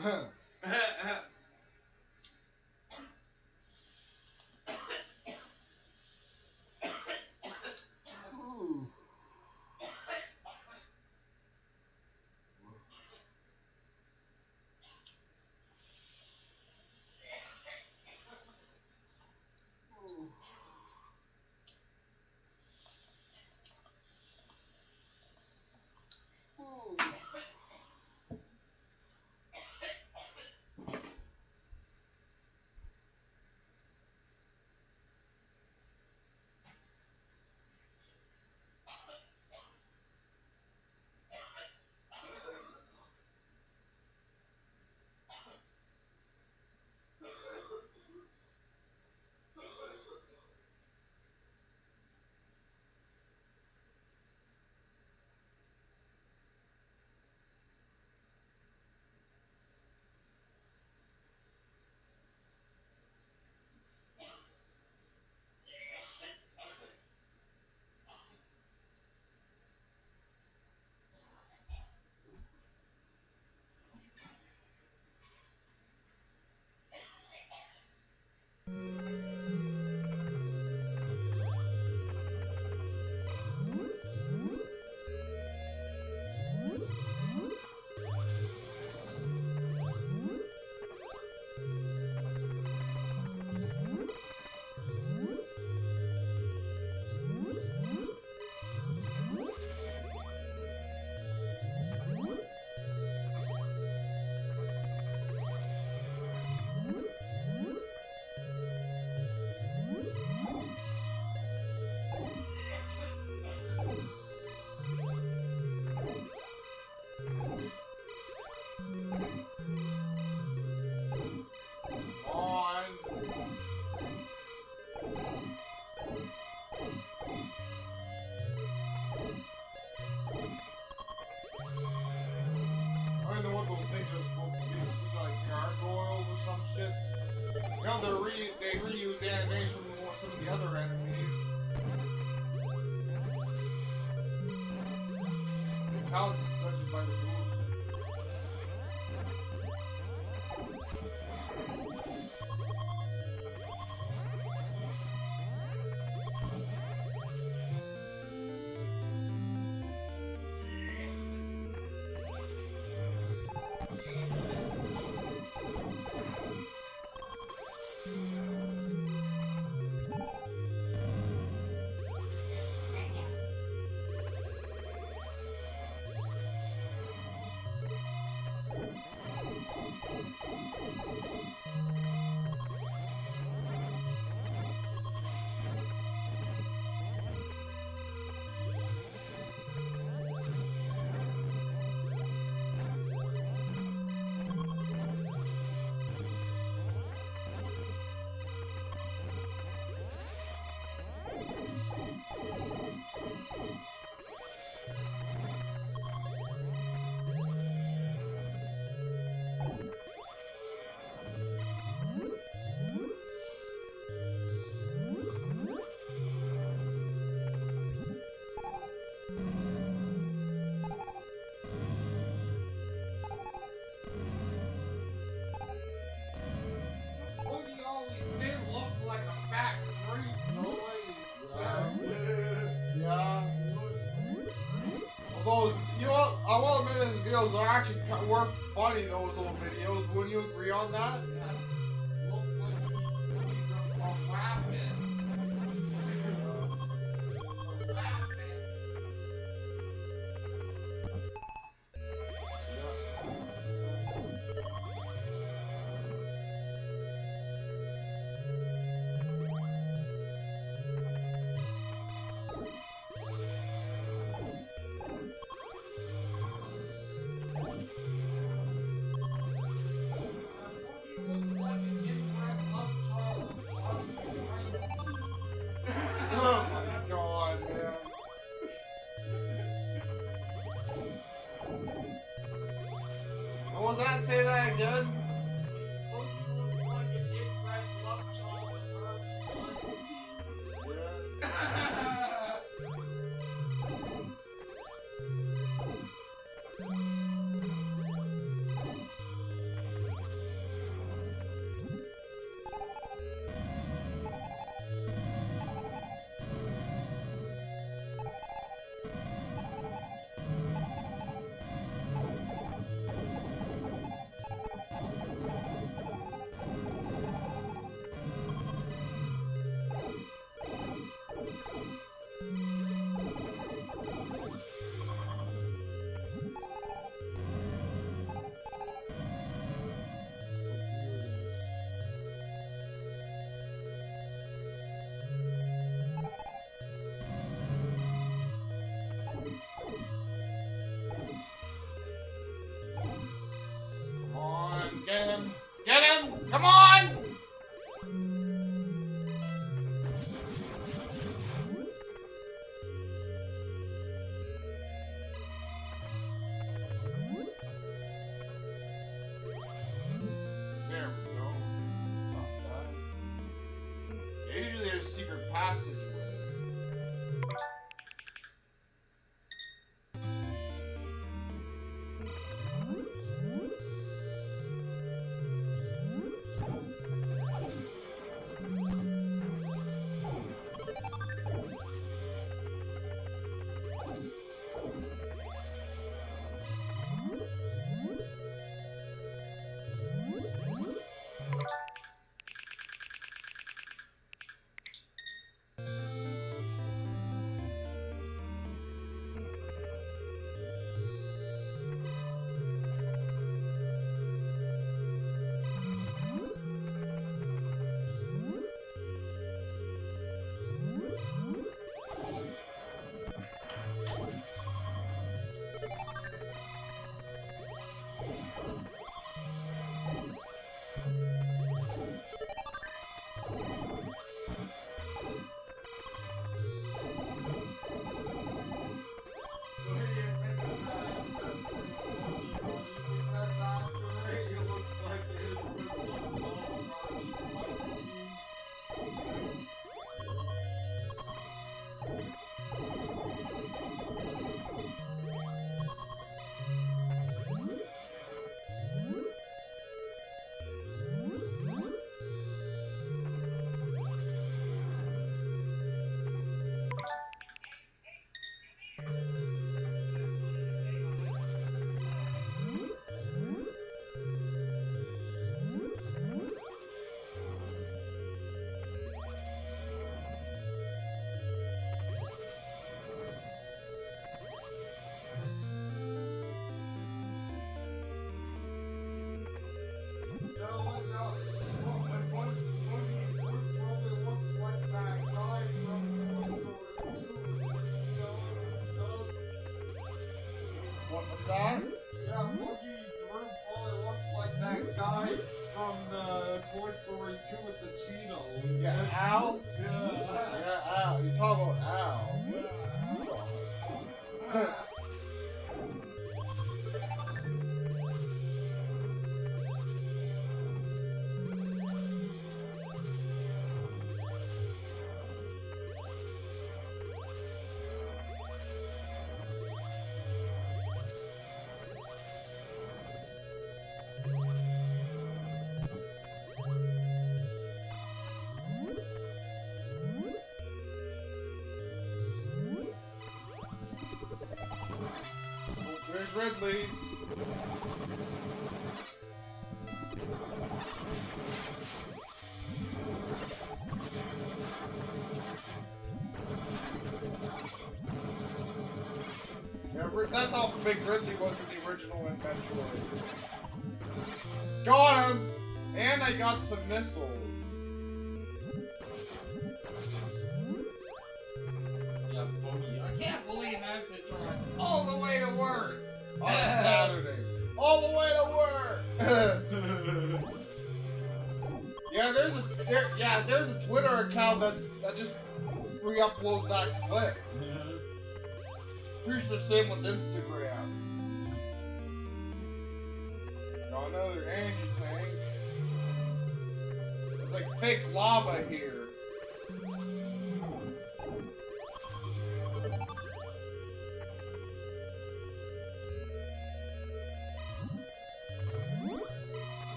C: They reuse the animation from some of the other enemies. tell just judging by the movement.
B: Boogie always did look like a fat creep noise.
C: Yeah. Although, you know what? I will admit those videos are actually were funny, those little videos. Wouldn't you agree on that?
B: Yeah. Looks like he's a rapist. A rapist. Looks like an inbred love child of Harvey Weinstein.
C: Oh my god, man. What was that? Say that again?
B: Boogie looks like an inbred love child of Harvey Weinstein.
C: Yeah. Come on, get him! Get him! Come on! There we go. Not bad. Usually there's a secret passageway. Ridley. Yeah, that's how big Ridley was in the original Metroid. Got him! And I got some missiles.
D: Yeah, Boogie. I can't believe I have to drive all the way to work.
C: On a Saturday. All the way to work! there's a Twitter account that just re-uploads that clip. Pretty sure same with Instagram. Got another energy tank. It's like fake lava here.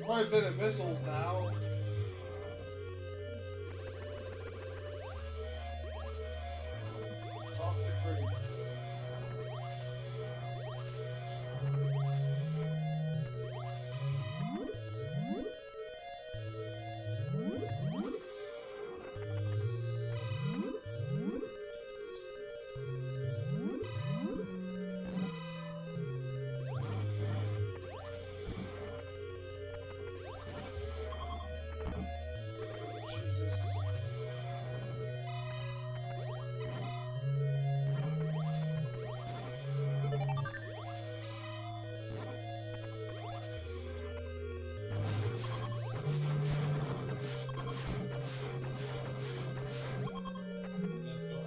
C: Quite a bit of missiles now. Talk to pretty.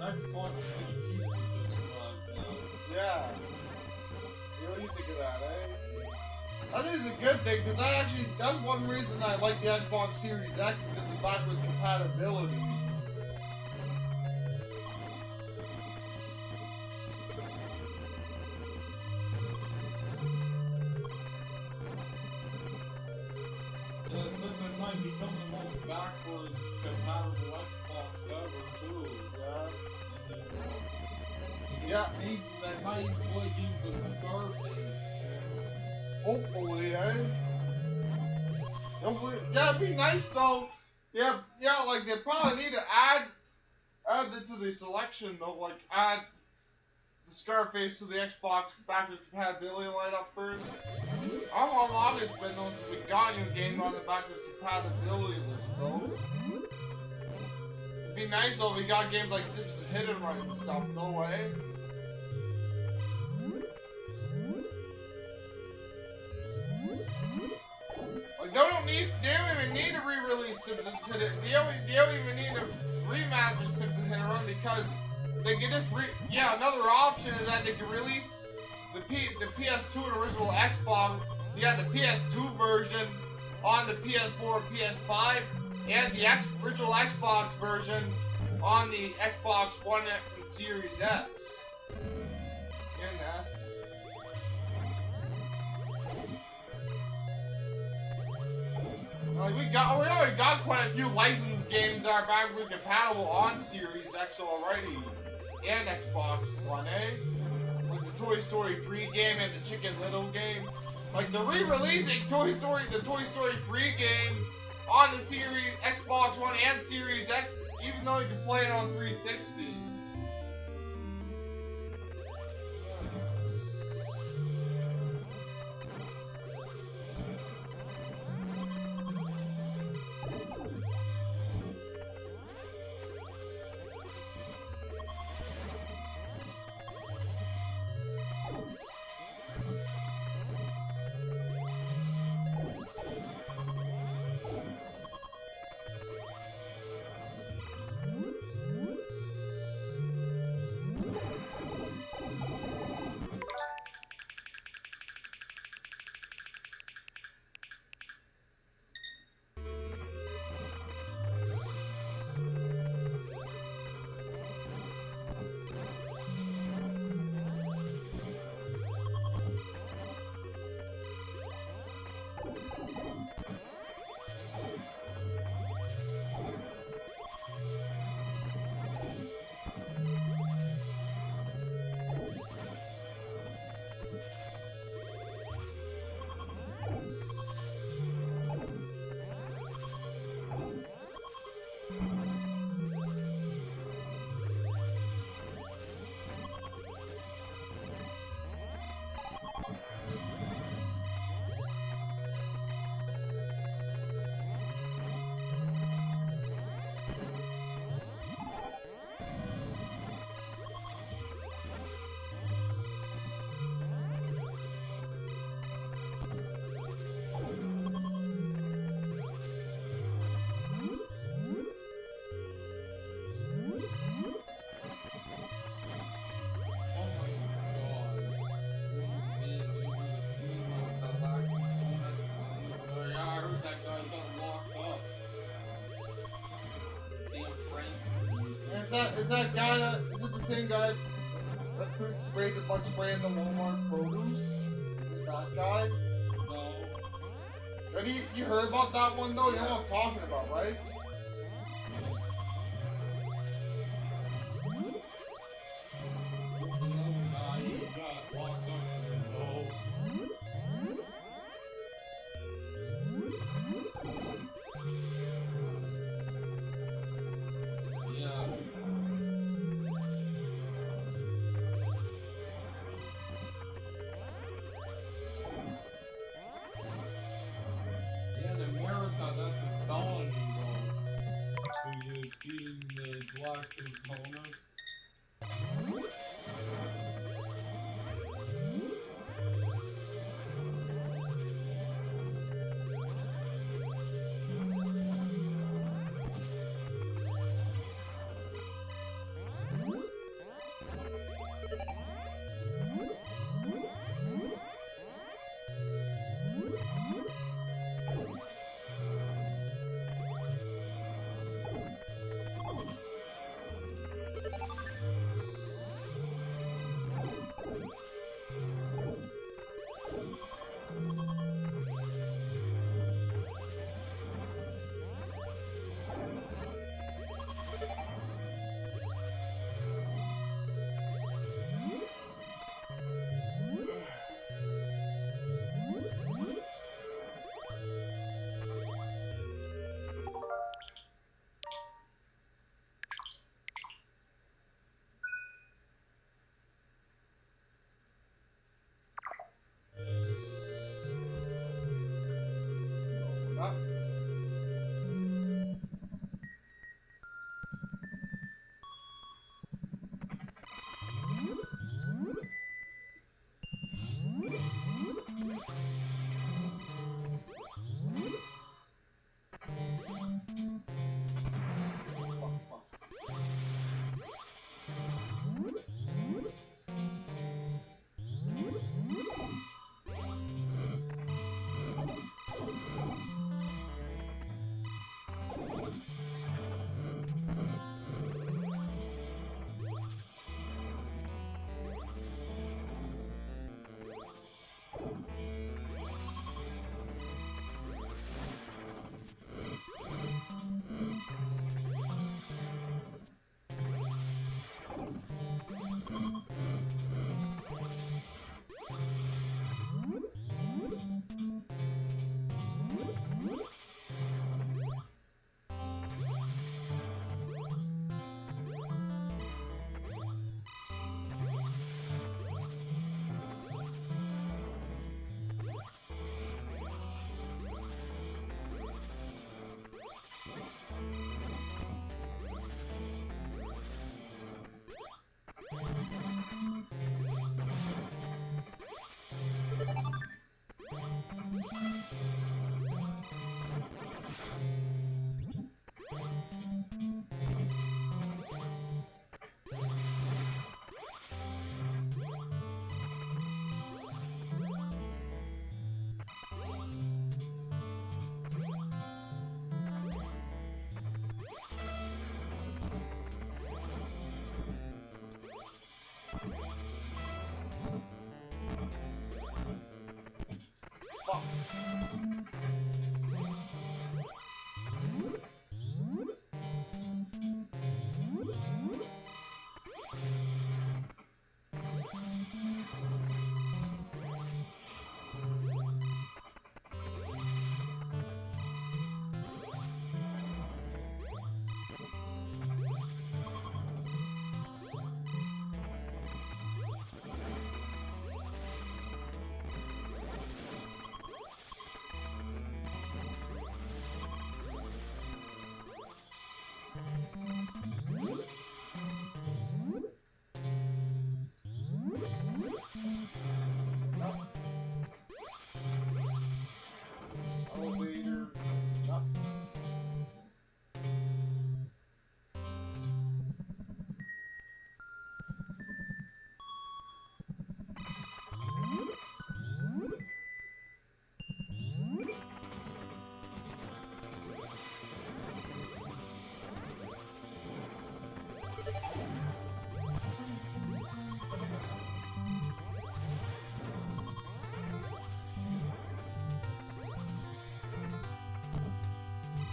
D: Xbox pretty cheap with this drive now.
C: Yeah. What do you think of that, eh? I think it's a good thing because that's one reason I like the Xbox Series X because of backwards compatibility.
D: Yeah, since it might become the most backwards compatible Xbox ever, too.
C: Yeah.
D: Maybe that might play games of Scarface.
C: Hopefully, eh? Hopefully, yeah, it'd be nice though. Yeah, like they probably need to add it to the selection though, like add the Scarface to the Xbox backwards compatibility lineup first. I'm on longest been though since we got a new game on the backwards compatibility list though. It'd be nice though if we got games like Simpson Hit and Run and stuff, no way. Like they don't even need to re-release Simpsons Hit It. They don't even need to remaster Simpsons Hit and Run because they can just another option is that they can release the PS2 and original Xbox. You got the PS2 version on the PS4 and PS5, and the original Xbox version on the Xbox One and Series X. And S. Like we already got quite a few licensed games that are backwards compatible on Series X already, and Xbox One, eh? Like the Toy Story 3 game and the Chicken Little game. Like the re-releasing the Toy Story 3 game on the Series Xbox One and Series X, even though you can play it on 360. that guy that is it the same guy that sprayed the bug spray in the Walmart produce? Is it that guy?
D: No.
C: Have you heard about that one though? You know what I'm talking about, right?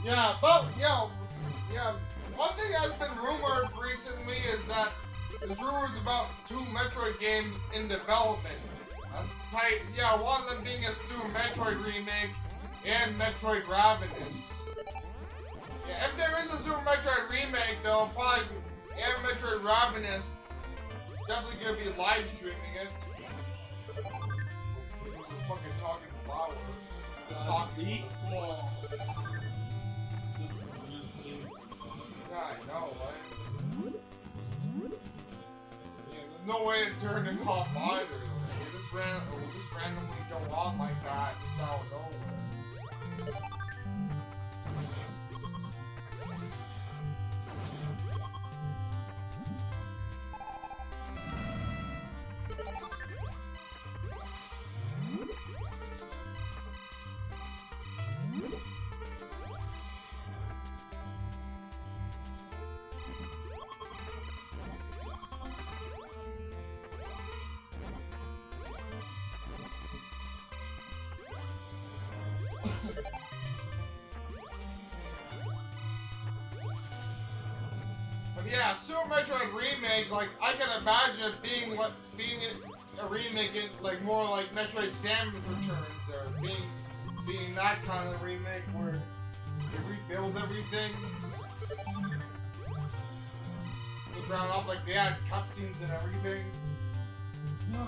C: Yeah, but yeah. One thing that's been rumored recently is that there's rumors about 2 Metroid games in development. Yeah, one of them being a Super Metroid remake and Metroid Ravenous. Yeah, if there is a Super Metroid remake, though, probably and Metroid Ravenous definitely gonna be live streaming it. Who's a fucking talking flower? Talking. Yeah, I know, right? Yeah, there's no way to turn it off either. It just randomly go off like that, just out of nowhere. But yeah, Super Metroid remake, like I can imagine it being a remake, like more like Metroid Samus Returns, or being that kind of remake where they rebuild everything, the ground up, like they had cutscenes and everything.
D: No,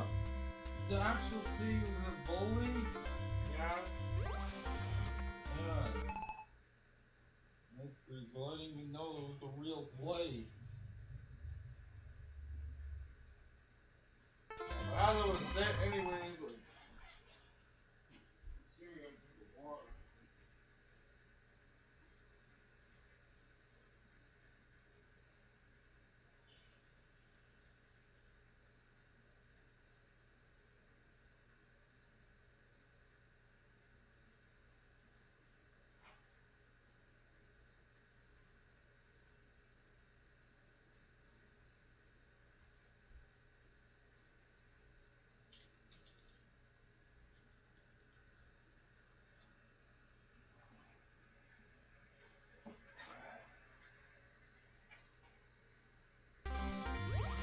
D: the actual scene in the bowling.
C: Yeah.
D: Yeah. That's pretty cool. I didn't even know it was a real place.
C: As I was saying, anyways, like.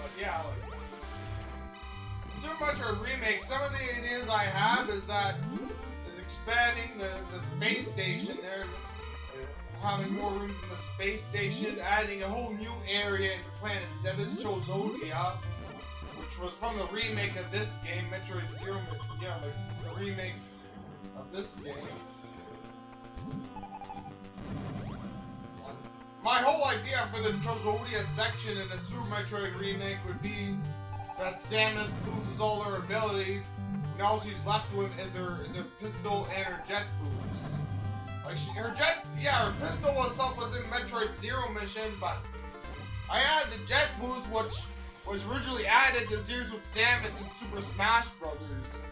C: But yeah, like, Super Metroid remake. Some of the ideas I have is expanding the space station there, having more room in the space station, adding a whole new area in planet Zebes Chozodia, which was from the remake of this game, Metroid Zero. Yeah, like the remake of this game. My whole idea for the Chozodia section in the Super Metroid remake would be that Samus loses all her abilities, and all she's left with is her pistol and her jet boots. Like her pistol was in Metroid Zero mission, but I added the jet boots, which was originally added to series with Samus in Super Smash Brothers.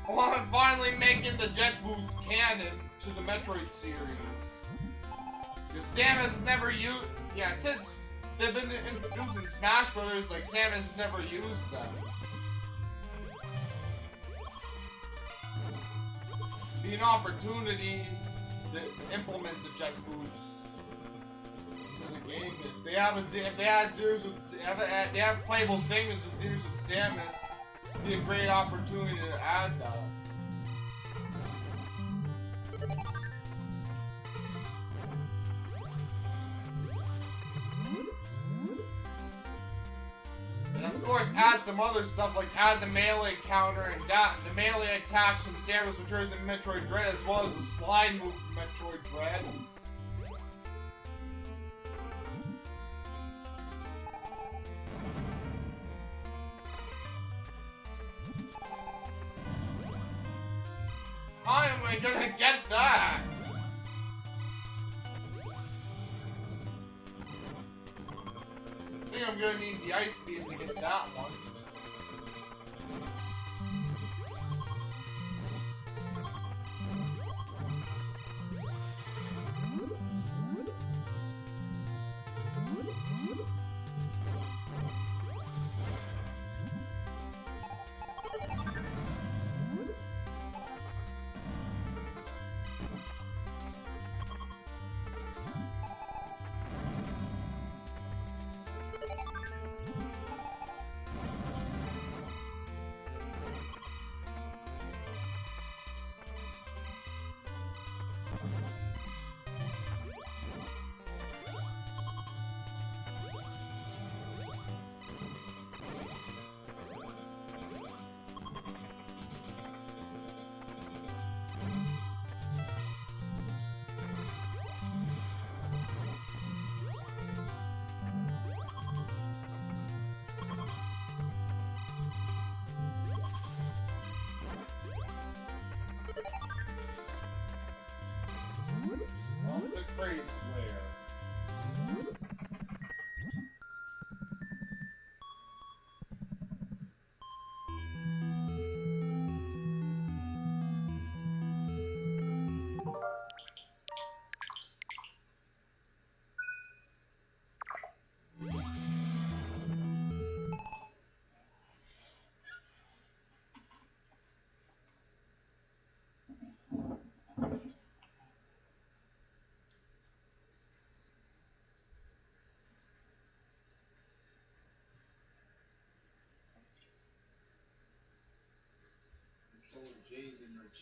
C: Well, I'm finally making the jet boots canon to the Metroid series. Because Samus never used... Yeah, since they've been introduced in Smash Brothers, like, Samus never used them. Be an opportunity to implement the jet boots to the game. If they have playable segments with Zeus with Samus, it'd be a great opportunity to add that. And of course, add some other stuff, like add the melee counter and the melee attacks from Samus Returns in Metroid Dread, as well as the slide move from Metroid Dread. How am I gonna get that? I think I'm gonna need the ice beam to get that one.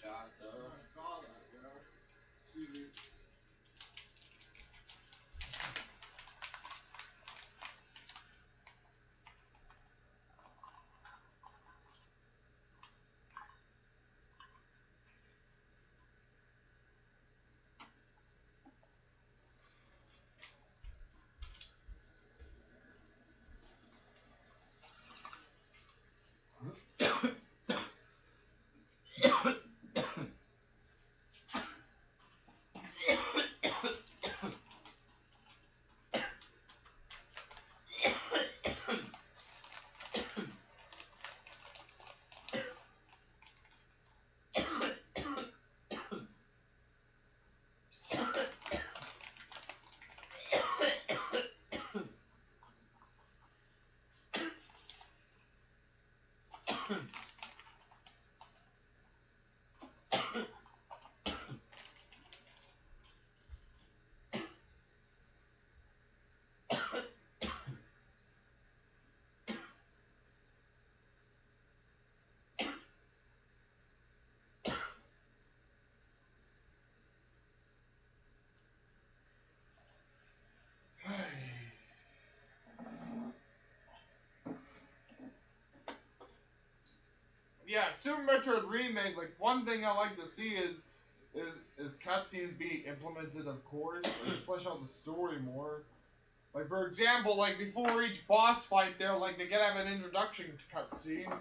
D: that.
C: I saw that, yeah. Excuse me.
A: Yeah, Super Metroid Remake, like, one thing I like to see is cutscenes be implemented, of course, like, flesh out the story more. Like, for example, like, before each boss fight there, like, they gotta have an introduction cutscene.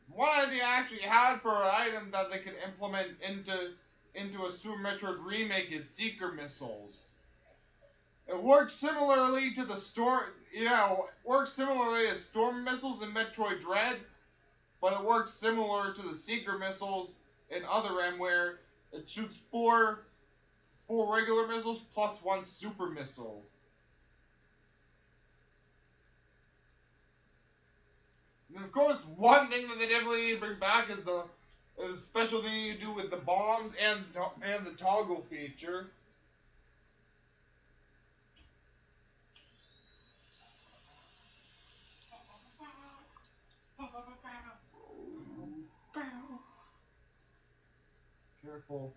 A: One idea I actually had for an item that they could implement into a Super Metroid Remake is Seeker Missiles. It works similarly to the storm, works similarly as Storm Missiles in Metroid Dread, but it works similar to the Seeker Missiles in Other M, where it shoots four regular missiles plus one super missile. And of course, one thing that they definitely need to bring back is the special thing you do with the bombs and the toggle feature. Careful.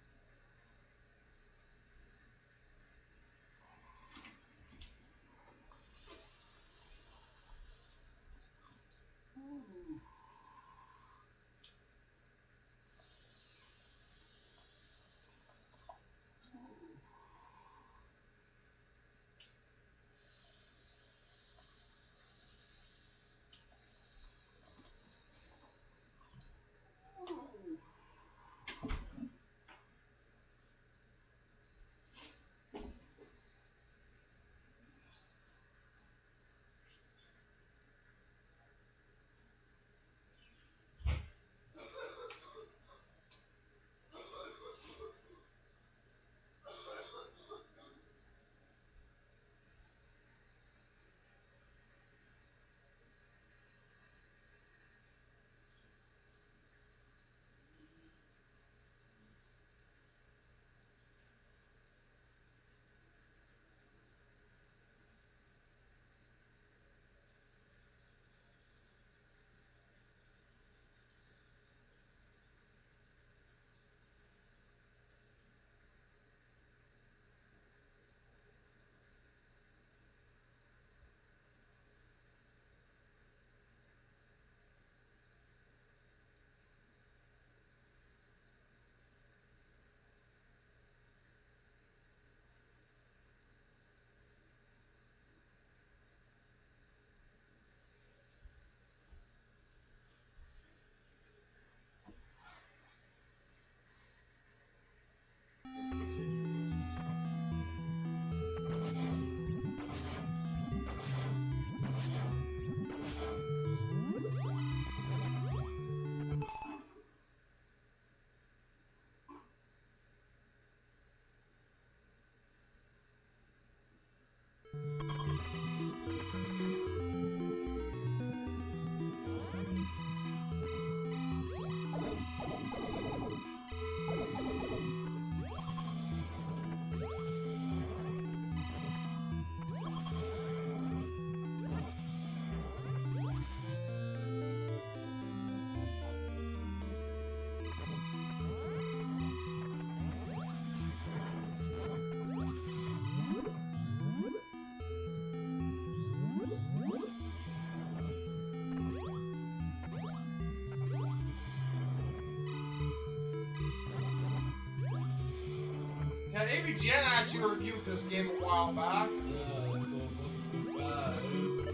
A: ABGN actually reviewed this game a while back.
D: Yeah, so it must be bad.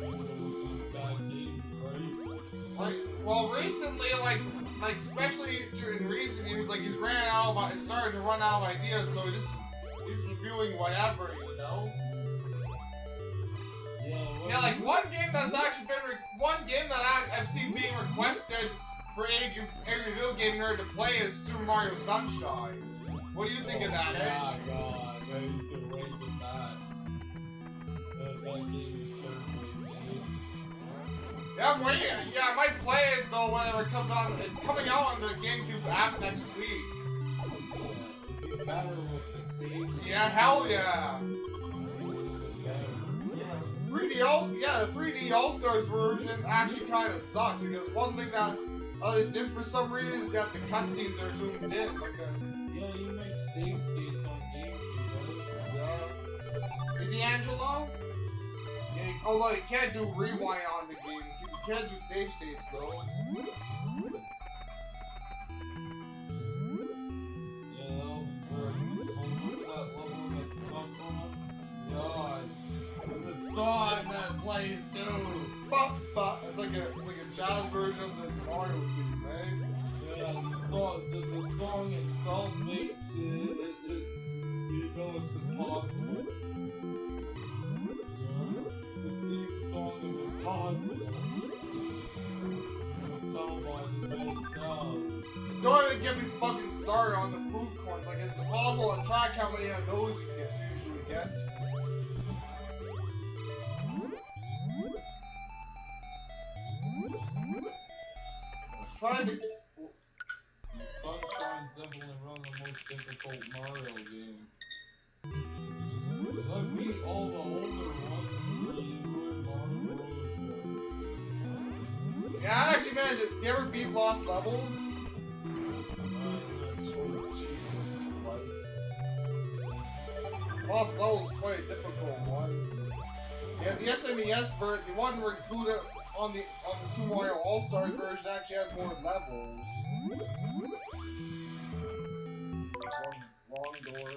D: Those bad games, right?
A: Like, well, recently, like especially during recent years, like he's starting to run out of ideas, so he's reviewing whatever, you know. Yeah, like one game that I've seen being requested for every video game nerd to play is Super Mario Sunshine. What do you think of that, eh?
D: Oh my god, I used to rage at that. That game is terribly made.
A: Yeah, I'm waiting. Yeah, I might play it though whenever it comes on. It's coming out on the GameCube app next week.
D: Yeah, it'd be better with the save.
A: Yeah, hell yeah.
D: Better.
A: 3D All-Stars version actually kind of sucks because one thing that they did for some reason is that the cutscenes are zoomed in.
D: Yeah, you make save states on GameCube, right?
A: Yeah. D'Angelo? Yeah, although you can't do rewind on the GameCube, you can't do save states though.
D: Yeah, that level that's stuck on. God. And the song that plays too.
A: It's like a jazz version of the Mario theme, right?
D: Yeah, the song itself makes it you know it's impossible. It's the theme song of Impossible. Tell by the way it sounds.
A: Don't even get me fucking started on the food coins. Like, it's impossible to track how many of those you usually get. Trying to.
D: Sunshine's definitely one of the most difficult Mario games. I beat all the older ones really enjoyed Mario Bros.
A: Yeah, I actually managed it. You ever beat Lost Levels?
C: Jesus Christ.
A: Lost Levels is quite a difficult one. Yeah, the SNES version, the one where Kuda on the Super Mario All-Stars version actually has more levels. Long door.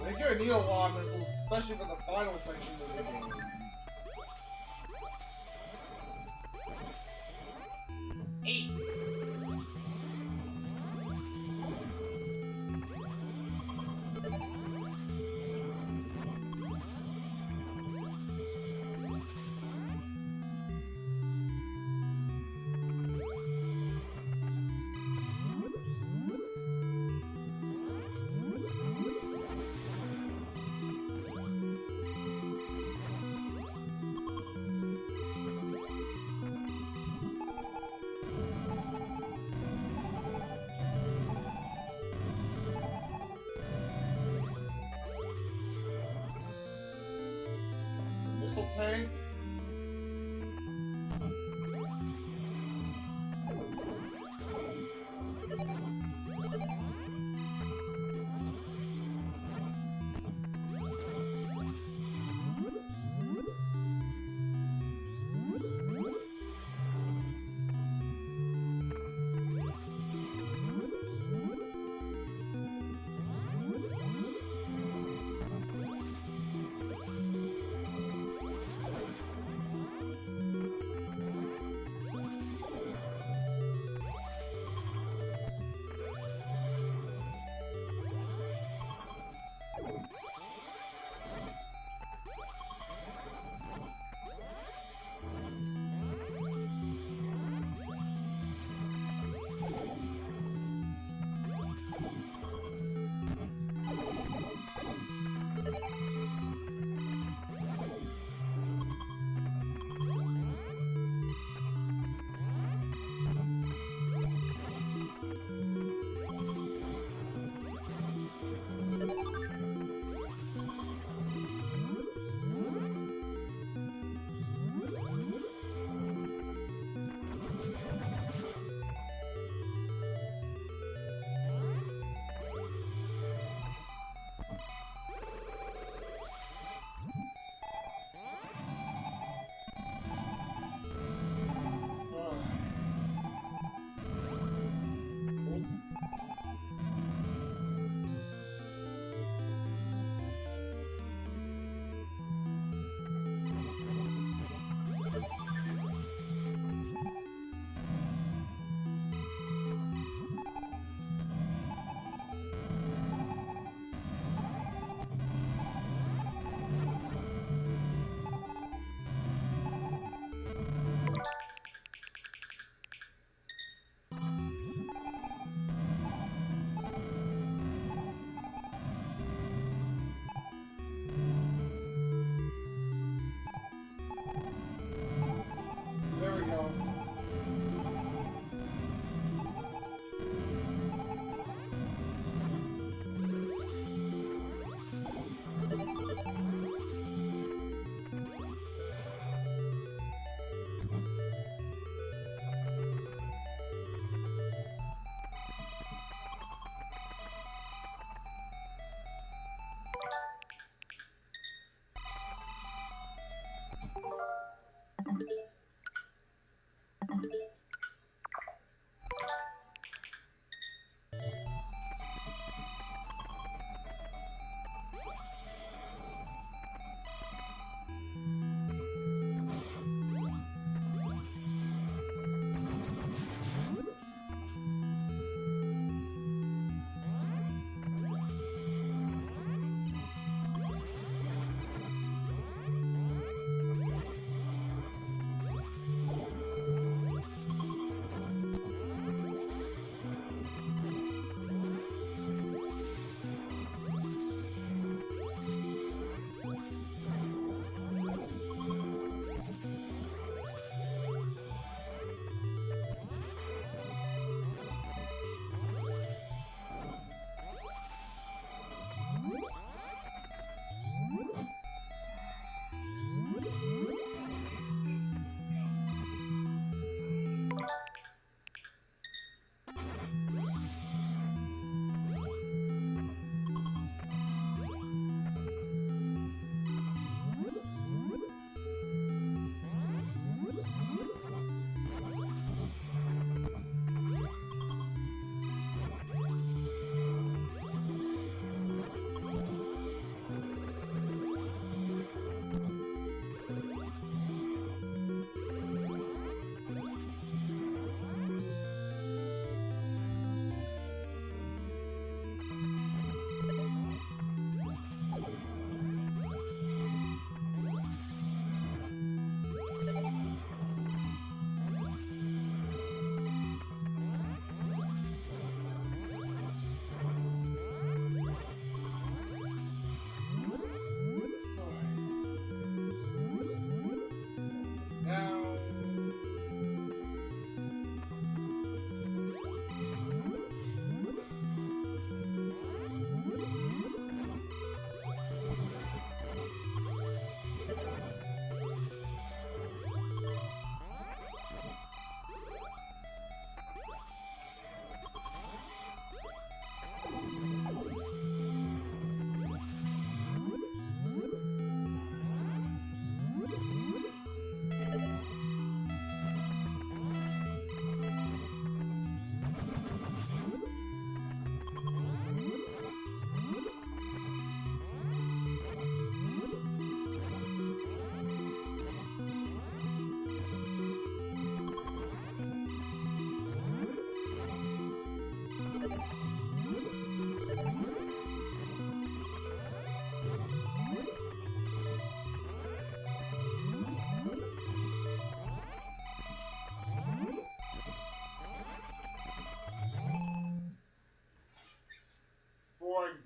A: You're gonna need a lot of missiles, especially for the final section of the game. Missile tank.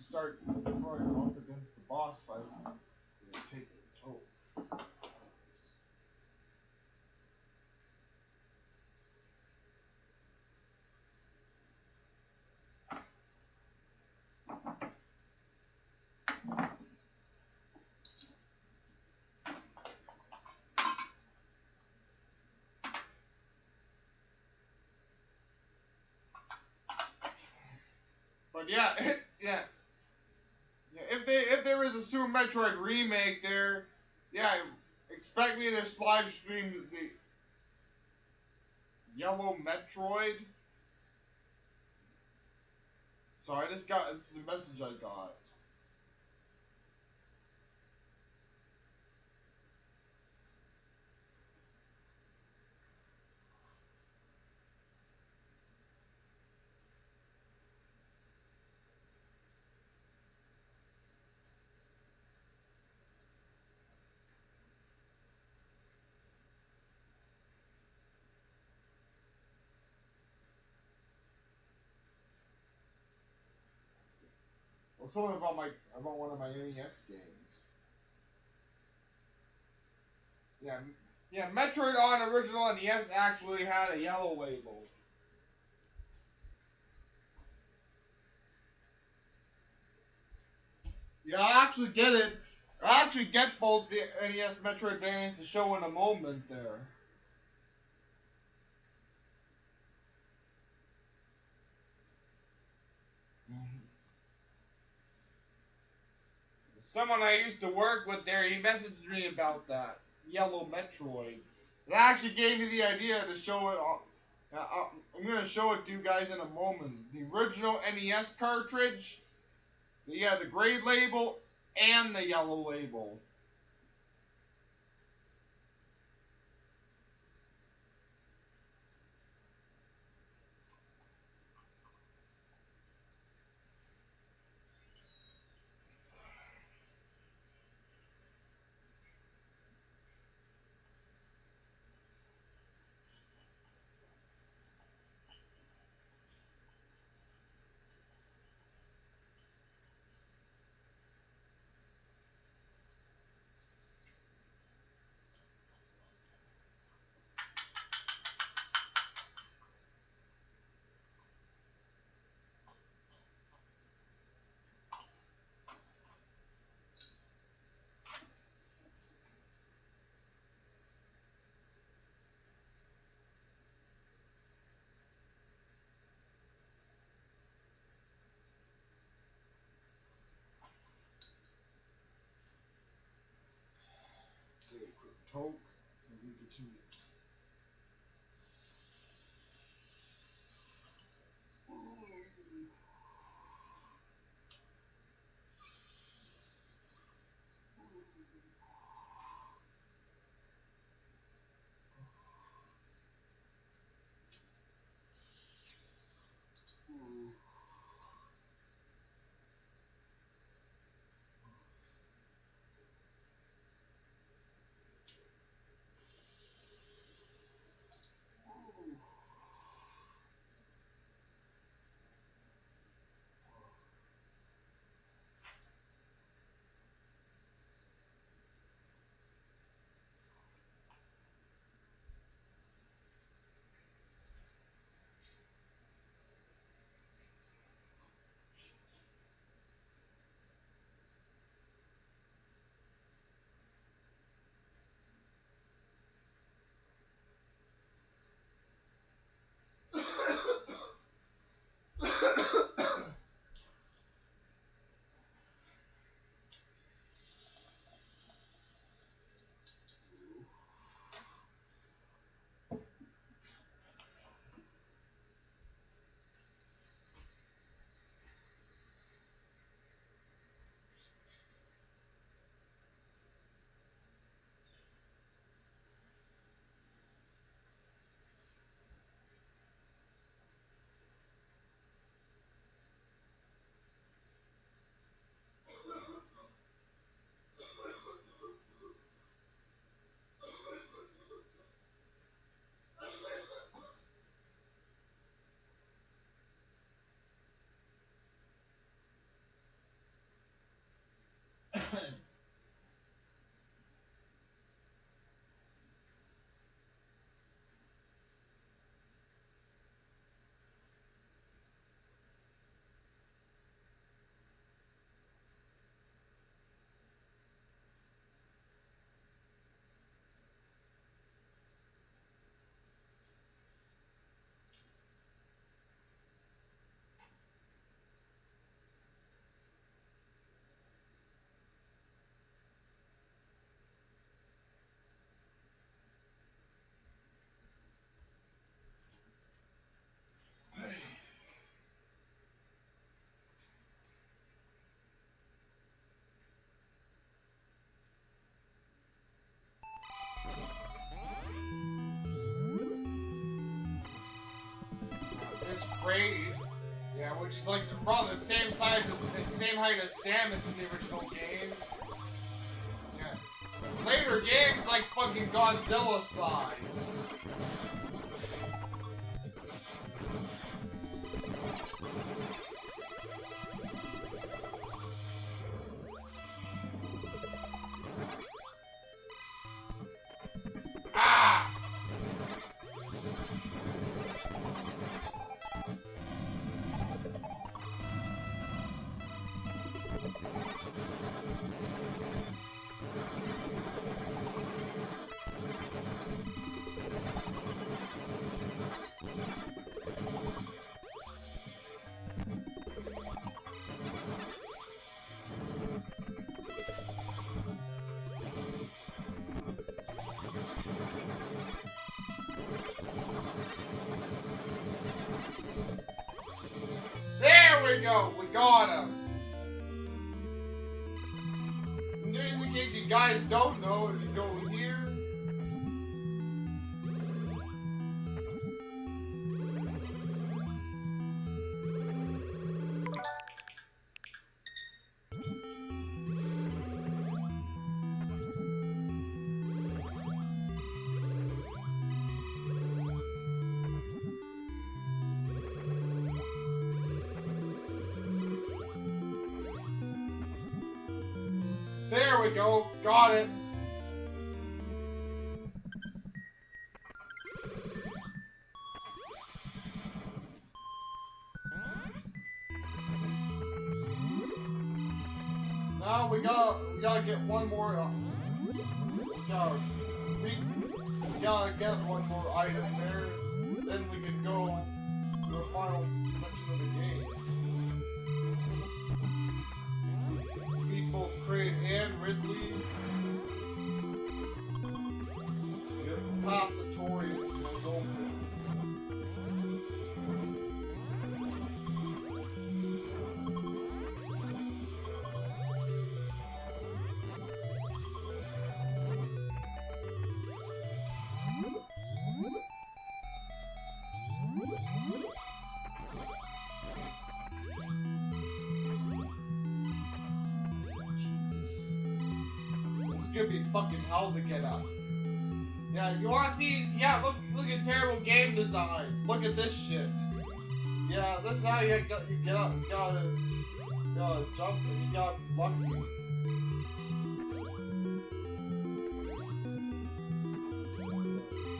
C: start before I go up against the boss fight. I'm gonna take a toll. But yeah, yeah, yeah. If there is a Super Metroid remake there, yeah, expect me to live stream the Yellow Metroid. So I just got it's the message I got. Well, something about one of my NES games. Yeah, yeah. Metroid on original NES actually had a yellow label. Yeah, I actually get it. I actually get both the NES Metroid variants to show in a moment there. Someone I used to work with there, he messaged me about that yellow Metroid. It actually gave me the idea to show it. I'm gonna show it to you guys in a moment. The original NES cartridge, yeah, the gray label and the yellow label. Okay, quick toke. And we continue.
A: Metroid. Yeah, which is like around the same size as same height as Samus in the original game. Yeah. Later games like fucking Godzilla size. Ah! There we go, we got him. And just in case you guys don't know, if you go here. There we go, got it. Now we gotta get one more. We gotta get one more item there. Then we can go to the final section of the game. Beat both Kraid and Ridley. The path to Tori is open. Gonna be fucking hell to get up. Yeah, you wanna see? Yeah, look at terrible game design. Look at this shit. Yeah, this is how you get up. You gotta jump and you gotta be lucky.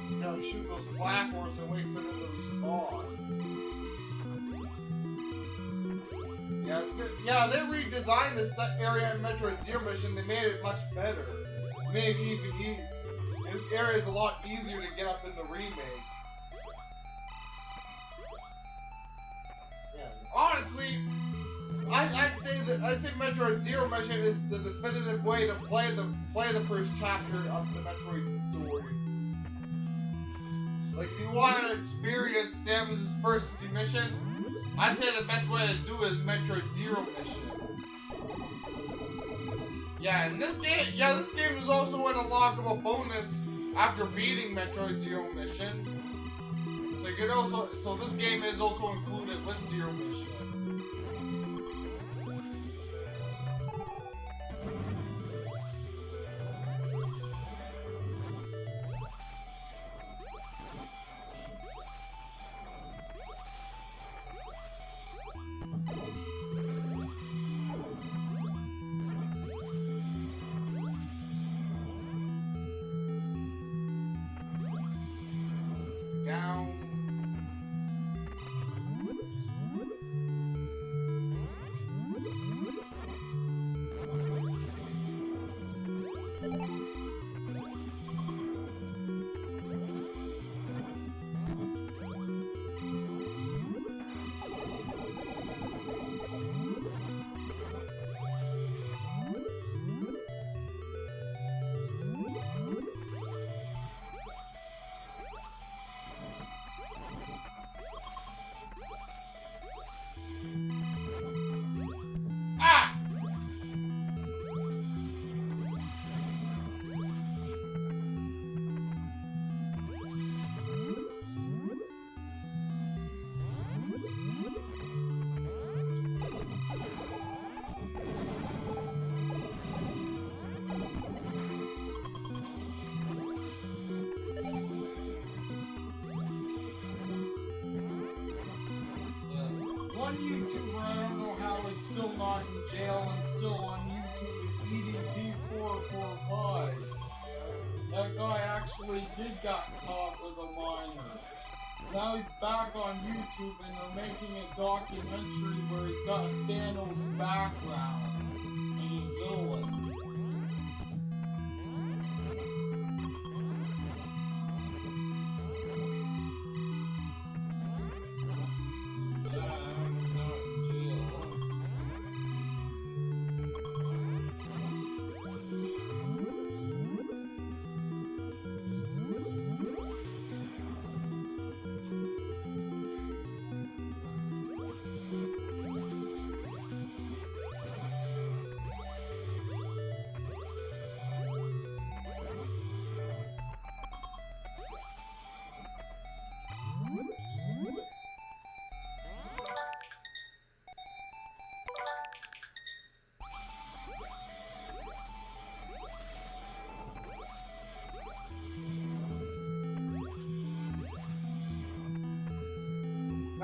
A: You gotta shoot those platforms and wait for them to respawn. Yeah, they redesigned this area in Metroid Zero Mission. They made it much better. Maybe even this area is a lot easier to get up in the remake. Yeah. Honestly, I'd say Metroid Zero Mission is the definitive way to play the first chapter of the Metroid story. Like, if you want to experience Samus' first mission, I'd say the best way to do it is Metroid Zero Mission. Yeah, and this game is also an unlockable bonus after beating Metroid Zero Mission. So you can so this game is also included with Zero Mission.
D: one YouTuber, I don't know how, is still not in jail and still on YouTube is eating B445. That guy actually did get caught with a minor. Now he's back on YouTube and they're making a documentary where he's got Thanos' background and he's villain.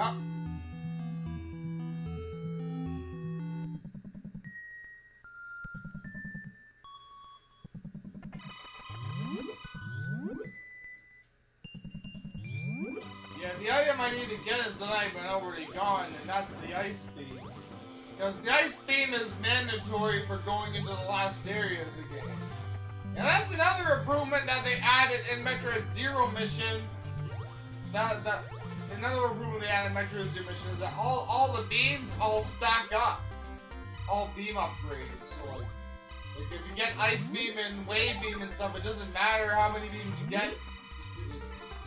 A: Ah. Yeah, the item I need to get is that I've been already gone, and that's the ice beam. Because the ice beam is mandatory for going into the last area of the game. And that's another improvement that they added in Metroid Zero missions. Another improvement they added in Metroid Zero missions is that all the beams all stack up. All beam upgrades. So like if you get ice beam and wave beam and stuff, it doesn't matter how many beams you get.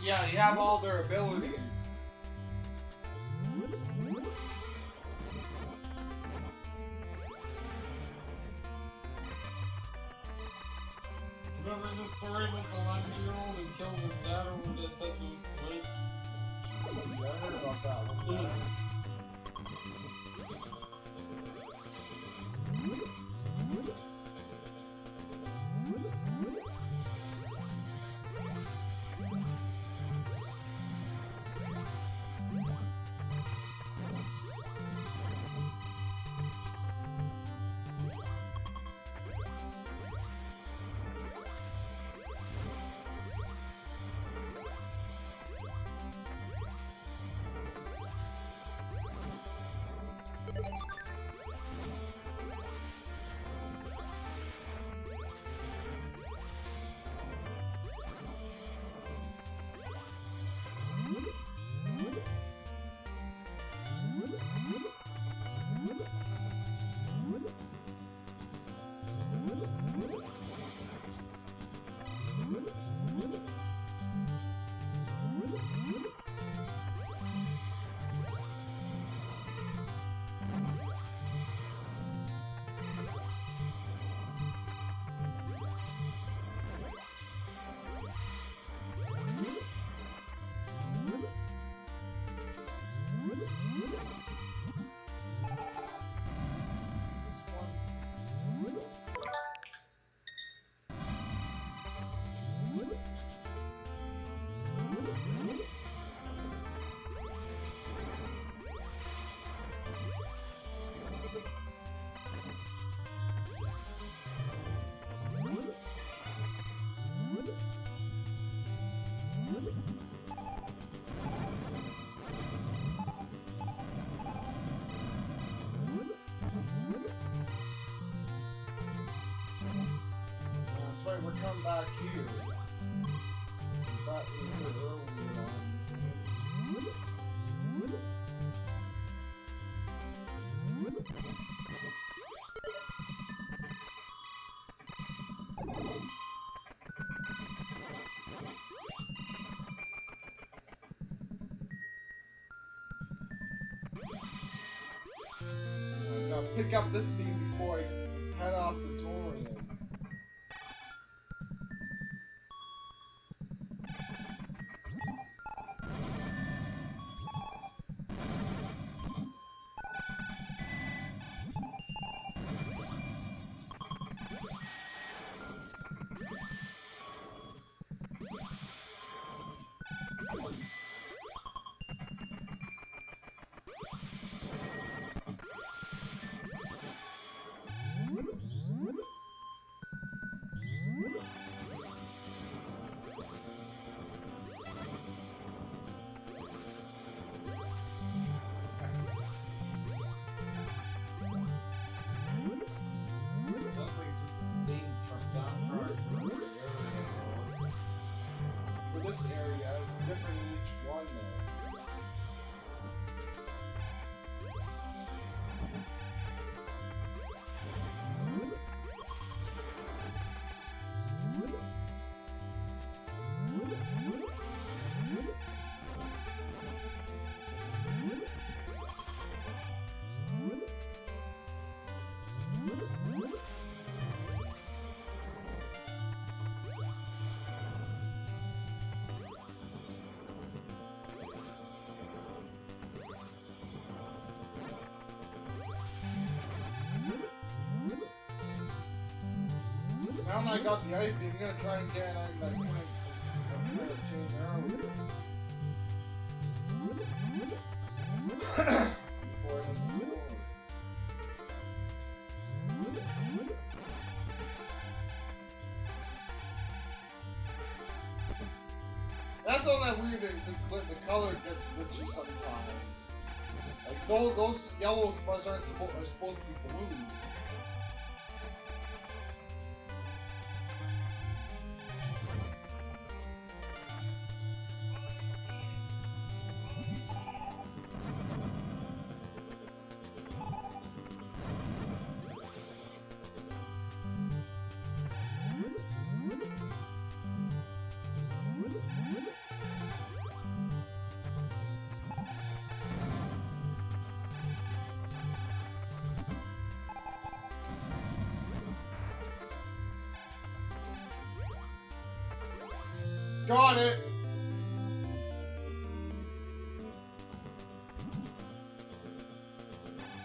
A: Yeah, you have all their abilities.
D: Remember the story with the 11-year-old who killed his dad over the tattoo slate?
C: Yeah, I heard about that one. That's right, we're coming back here. In fact, we were earlier on. I gotta pick up this beam before I head off the Torian. now that I got the ice beam, I'm gonna try and get like chain earlier. Before I hit the floor. That's all that weird. The color gets glitchy sometimes. Like those yellow spots are supposed to be blue. Got it!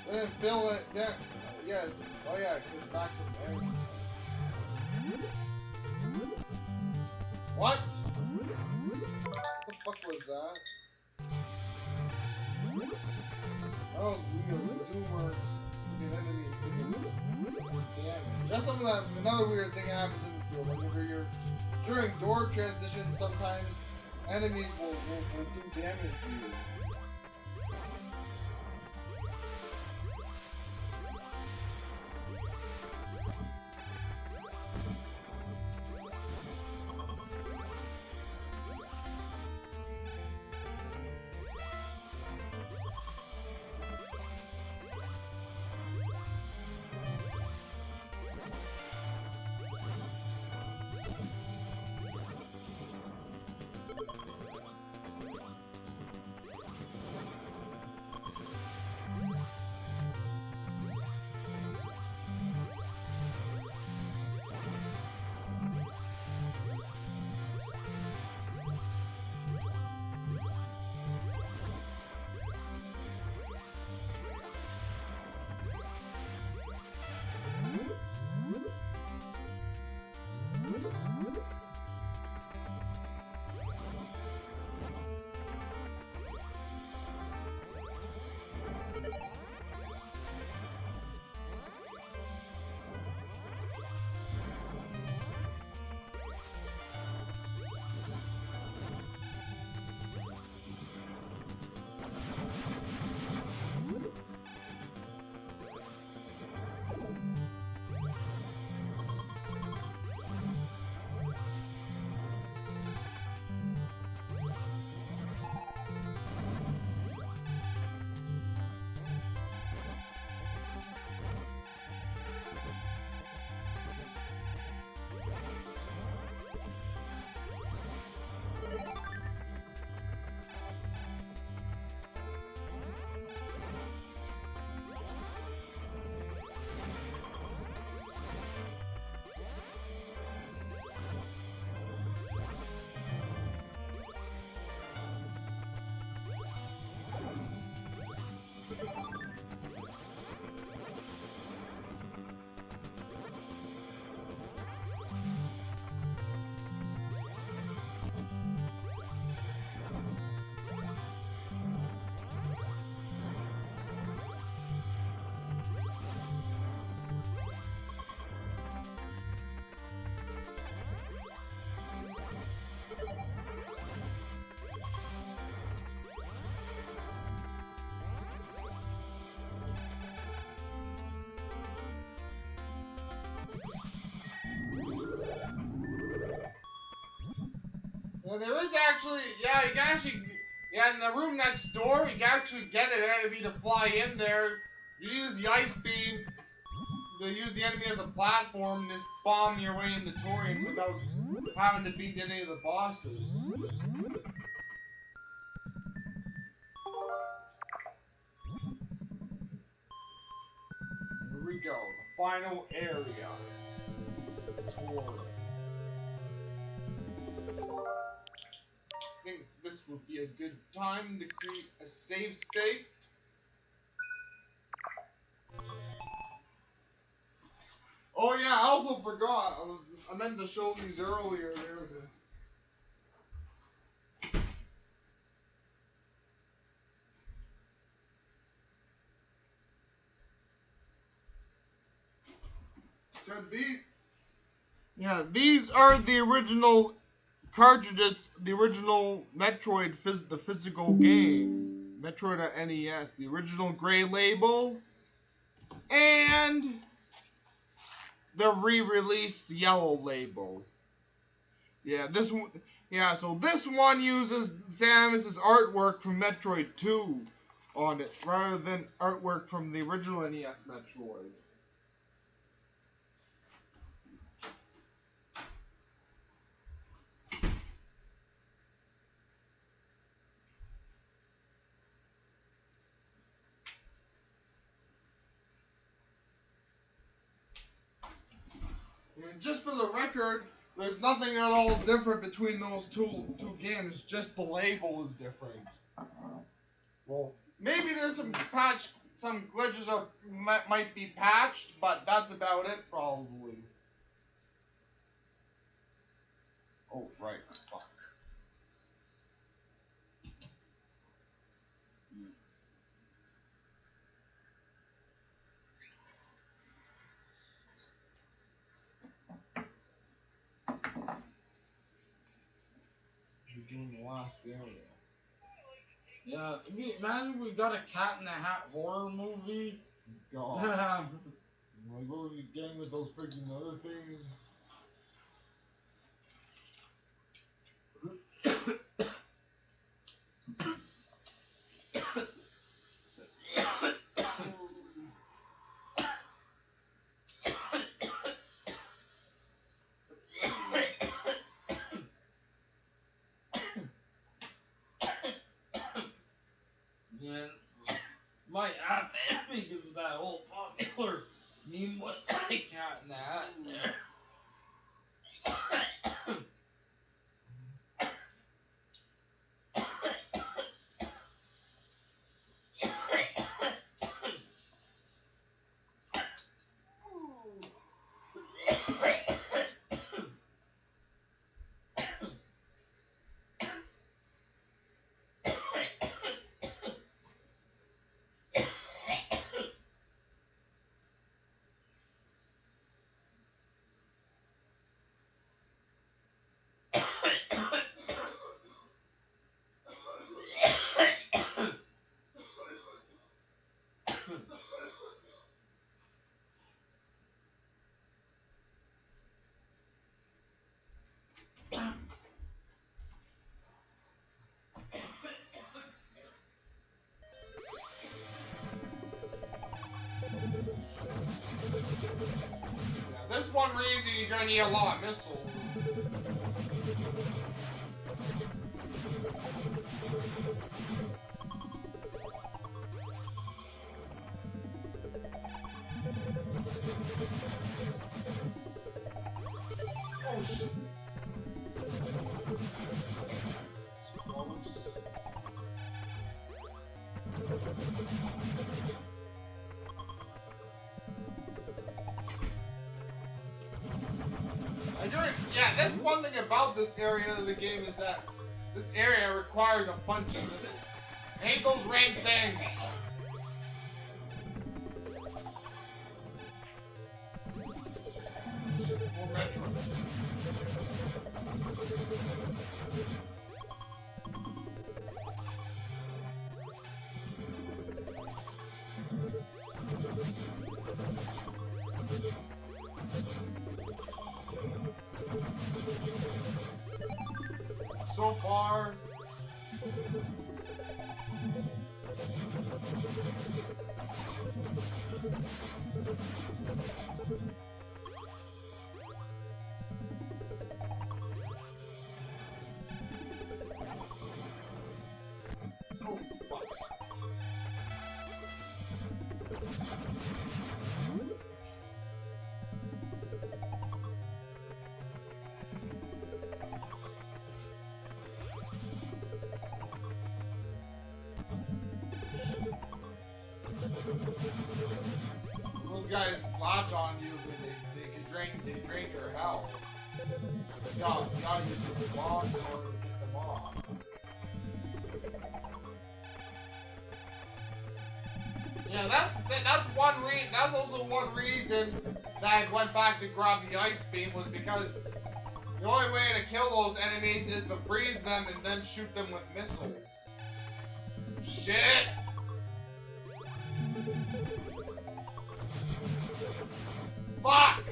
C: Didn't fill it there. Yeah, oh yeah, because maximum energy. What? What the fuck was that? That was weird. Zoomer. Damage. That's something that another weird thing happens in the field. Whenever you're during door transitions, sometimes enemies will do damage to you.
A: Yeah, there is actually, yeah, you can actually, yeah, in the room next door, you can actually get an enemy to fly in there. You use the ice beam to use the enemy as a platform and just bomb your way into Torian without having to beat any of the bosses. Here we go, the final area. Tour. I think this would be a good time to create a save state.
C: Oh yeah, I also forgot. I meant to show these earlier. So these are the original cartridges, the original Metroid, the physical game, Metroid on NES, the original gray label, and the re-released yellow label. Yeah, this one. Yeah, so this one uses Samus's artwork from Metroid 2 on it, rather than artwork from the original NES Metroid. And just for the record, there's nothing at all different between those two games. Just the label is different. Well, maybe there's some glitches are might be patched, but that's about it probably. Oh right, fuck. She's doing the last area.
D: Yeah, imagine we got a Cat in the Hat horror movie.
C: God.
D: Like, what are we getting with those freaking other things? Man, my app because of that whole popular meme was a Cat in the Hat there.
A: This one reason you're gonna need a lot of missiles. Oh shit. Close. Yeah, that's one thing about this area of the game is that this area requires a bunch of hate those rank things. More Metroid. So far, oh, fuck.
C: those guys latch on you, but they can drain your health. You gotta use the bombs in order to get them off. Yeah, that's one reason. That's also one reason that I went back to grab the ice beam, was because the only way to kill those enemies is to freeze them and then shoot them with missiles. Shit! Fuck!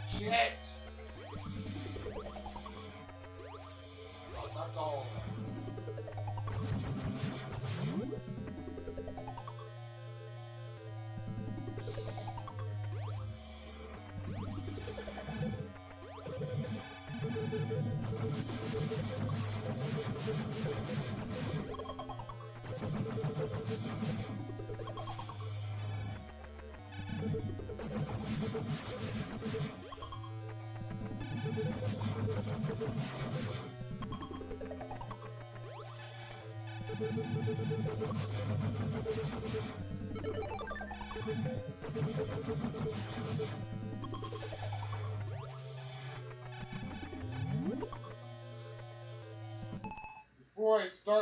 C: Shit! Oh, that's all.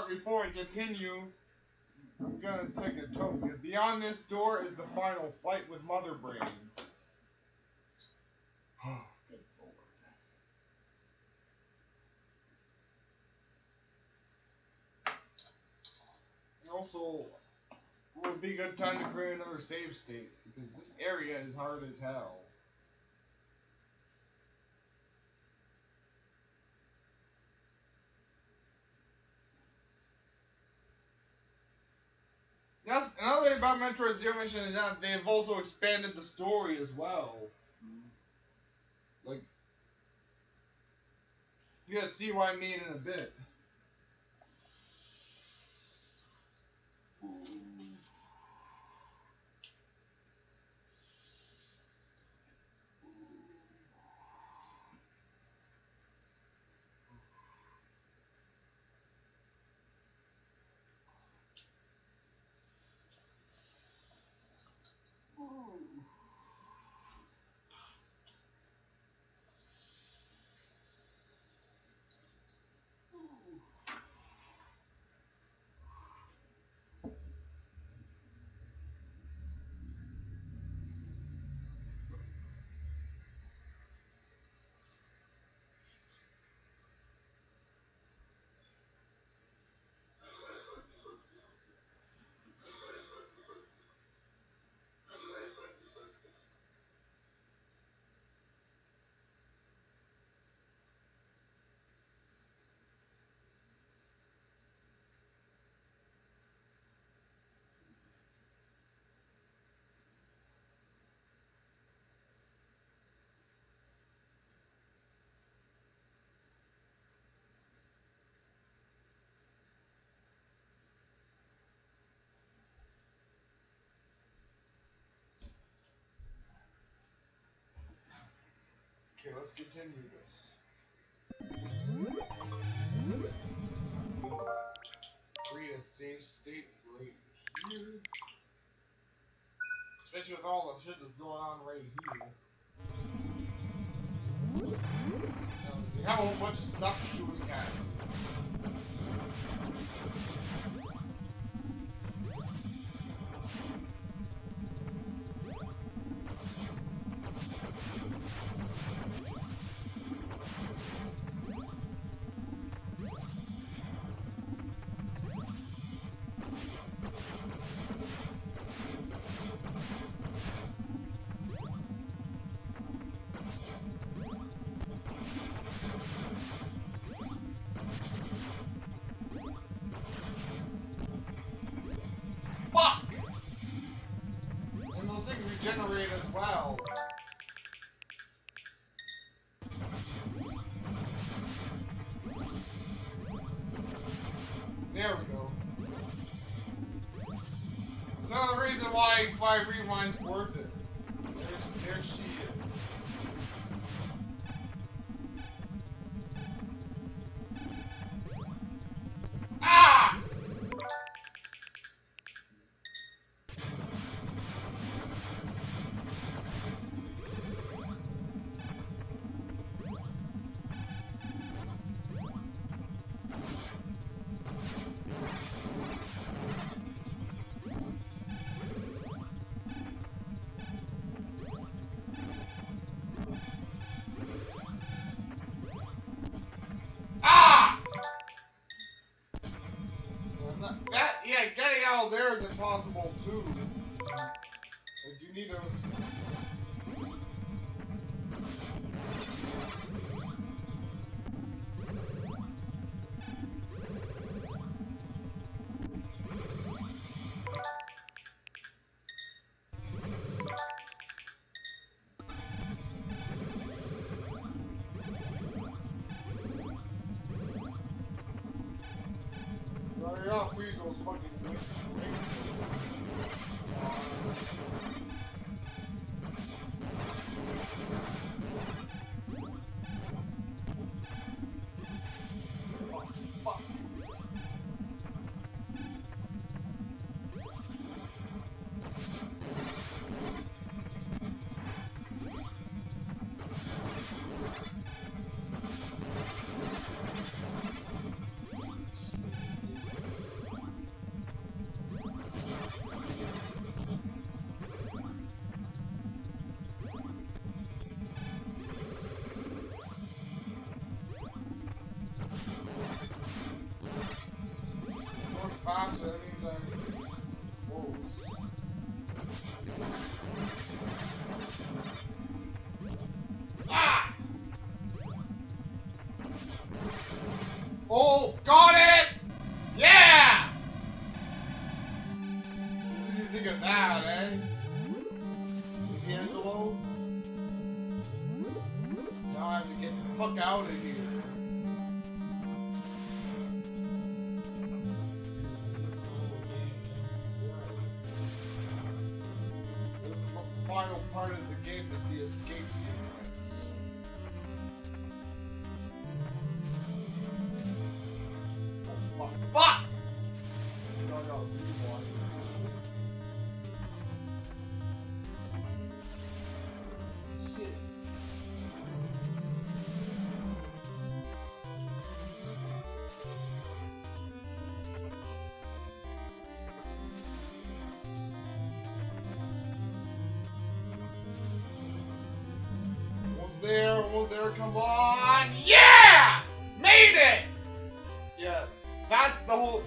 C: Before I continue, I'm gonna take a token. Beyond this door is the final fight with Mother Brain. Good lord. And also, it would be a good time to create another save state, because this area is hard as hell. That's another thing about Metroid Zero Mission is that they've also expanded the story as well. Like, you gotta see what I mean in a bit. Okay, let's continue this. Create a save state right here. Especially with all the shit that's going on right here. We have a whole bunch of stuff shooting at us.
A: There we go. It's another reason why 5 rewinds worth it. There she is. Ah! Yeah, getting out of there is impossible too. Like you need to. Yeah, please, those fucking things. Oh, fuck. Faster, that means I'm close. Ah! Oh, got it! Yeah! What did you think of that, eh? D'Angelo? Now I have to get the fuck out of here. Final part of the game is the escape sequence. Oh, fuck! No, rewind. Shit. Almost there, come on! Yeah! Made it! Yeah, that's the whole...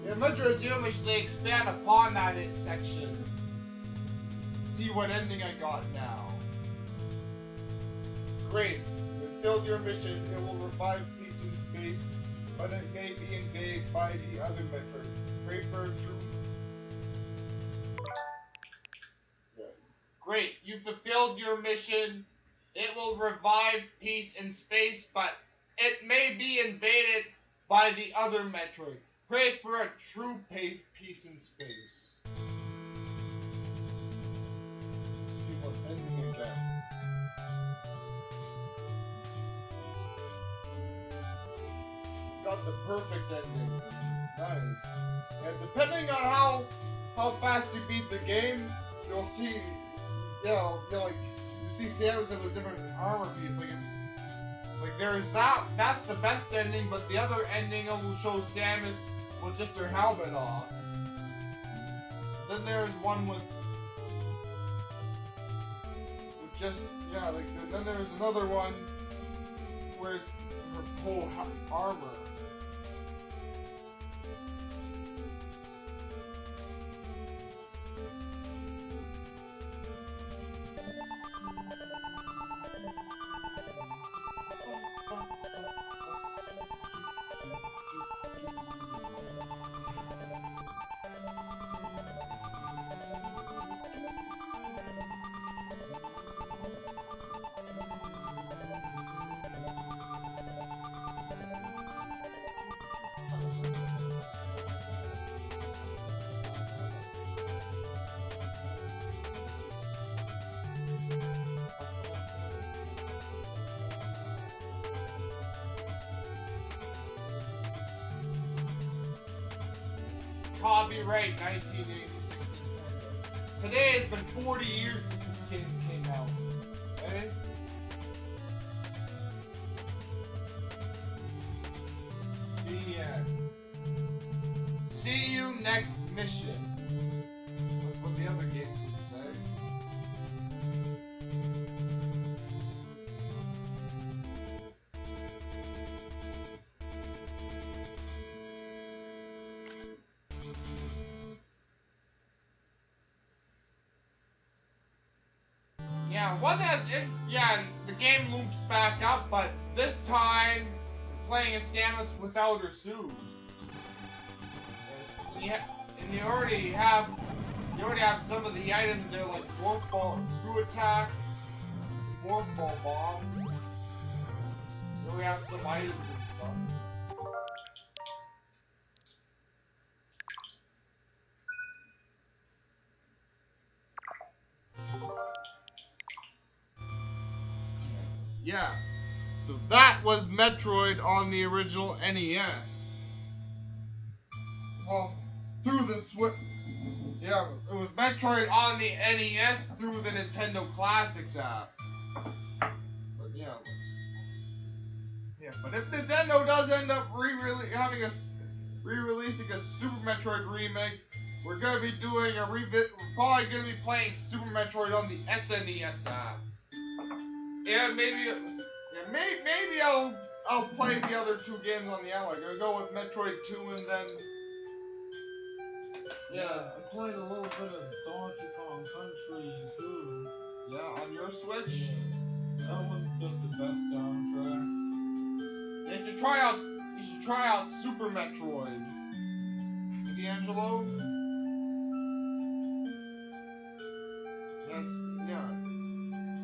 A: Yeah, Metroid Zero Mission, they expand upon that section. See what ending I got now. Great. You fulfilled your mission, it will revive peace in space, but it may be invaded by the other Metroid. Pray for true... Yeah. Great, you fulfilled your mission. It will revive peace in space, but it may be invaded by the other Metroid. Pray for a true peace in space. See what ending you get. Got the perfect ending. Nice. And depending on how fast you beat the game, you'll see, like. You see Samus with a different armor piece, like there's that's the best ending, but the other ending will show Samus with just her helmet off. Then there's one with just, then there's another one where it's her full armor.
D: copyright 1986 Nintendo.
A: Today has been 40 years since this game came out. Okay? The end. See you next mission. That's what the other games would say. Yeah, one has it. Yeah, the game loops back up, but this time playing as Samus without her suit. And you already have some of the items there, like Morph Ball, Screw Attack, Morph Ball Bomb. You already have some items and stuff. Yeah. So that was Metroid on the original NES. Well, through the Switch. Yeah, it was Metroid on the NES through the Nintendo Classics app. But yeah. Yeah, but if Nintendo does end up re-releasing a Super Metroid remake, we're gonna be doing a revisit. We're probably gonna be playing Super Metroid on the SNES app. Yeah, maybe I'll play the other two games on the app. I'm gonna go with Metroid 2 and then.
D: Yeah, I played a little bit of Donkey Kong Country too.
A: Yeah, on your Switch.
D: Yeah. That one's got the best soundtracks.
A: You should try out Super Metroid. D'Angelo? Yes, yeah.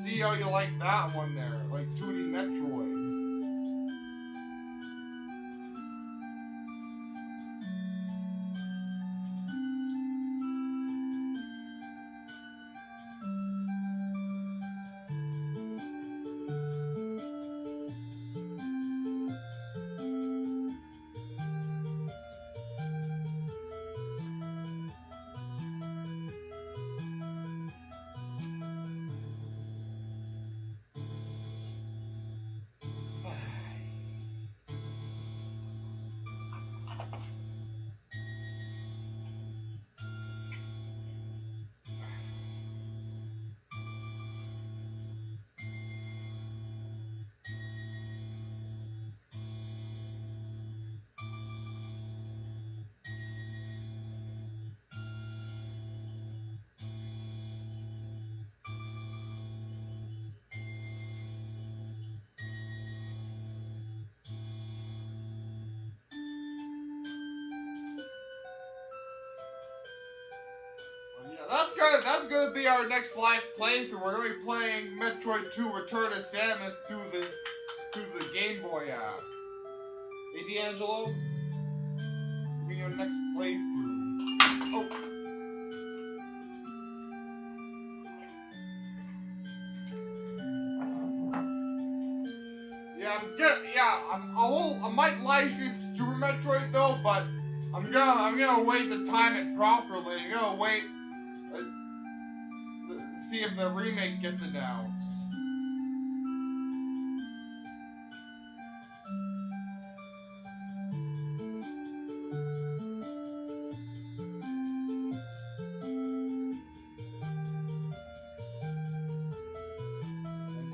A: See how you like that one there, like 2D Metroid. That's gonna be our next live playthrough. We're gonna be playing Metroid 2 Return of Samus through the Game Boy app. Hey D'Angelo? Give me your next playthrough. Oh. I might live stream Super Metroid though, but I'm gonna wait to time it properly. I'm gonna wait see if the remake gets announced.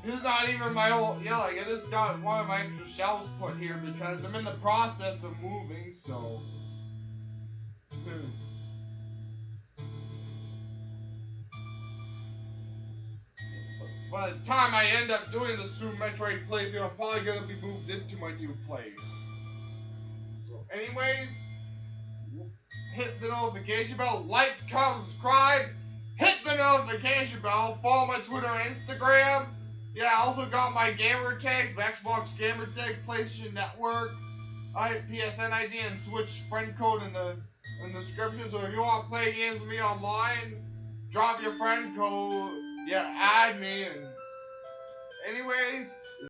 A: This is not even my old, yeah, like I just got one of my extra shelves put here because I'm in the process of moving, so. By the time I end up doing the Super Metroid playthrough, I'm probably gonna be moved into my new place. So, anyways, hit the notification bell, like, comment, subscribe, hit the notification bell, follow my Twitter and Instagram. Yeah, I also got my gamer tags, my Xbox gamer tag, PlayStation Network, PSN ID, and Switch friend code in the description. So if you want to play games with me online, drop your friend code. Yeah, add me. And anyways,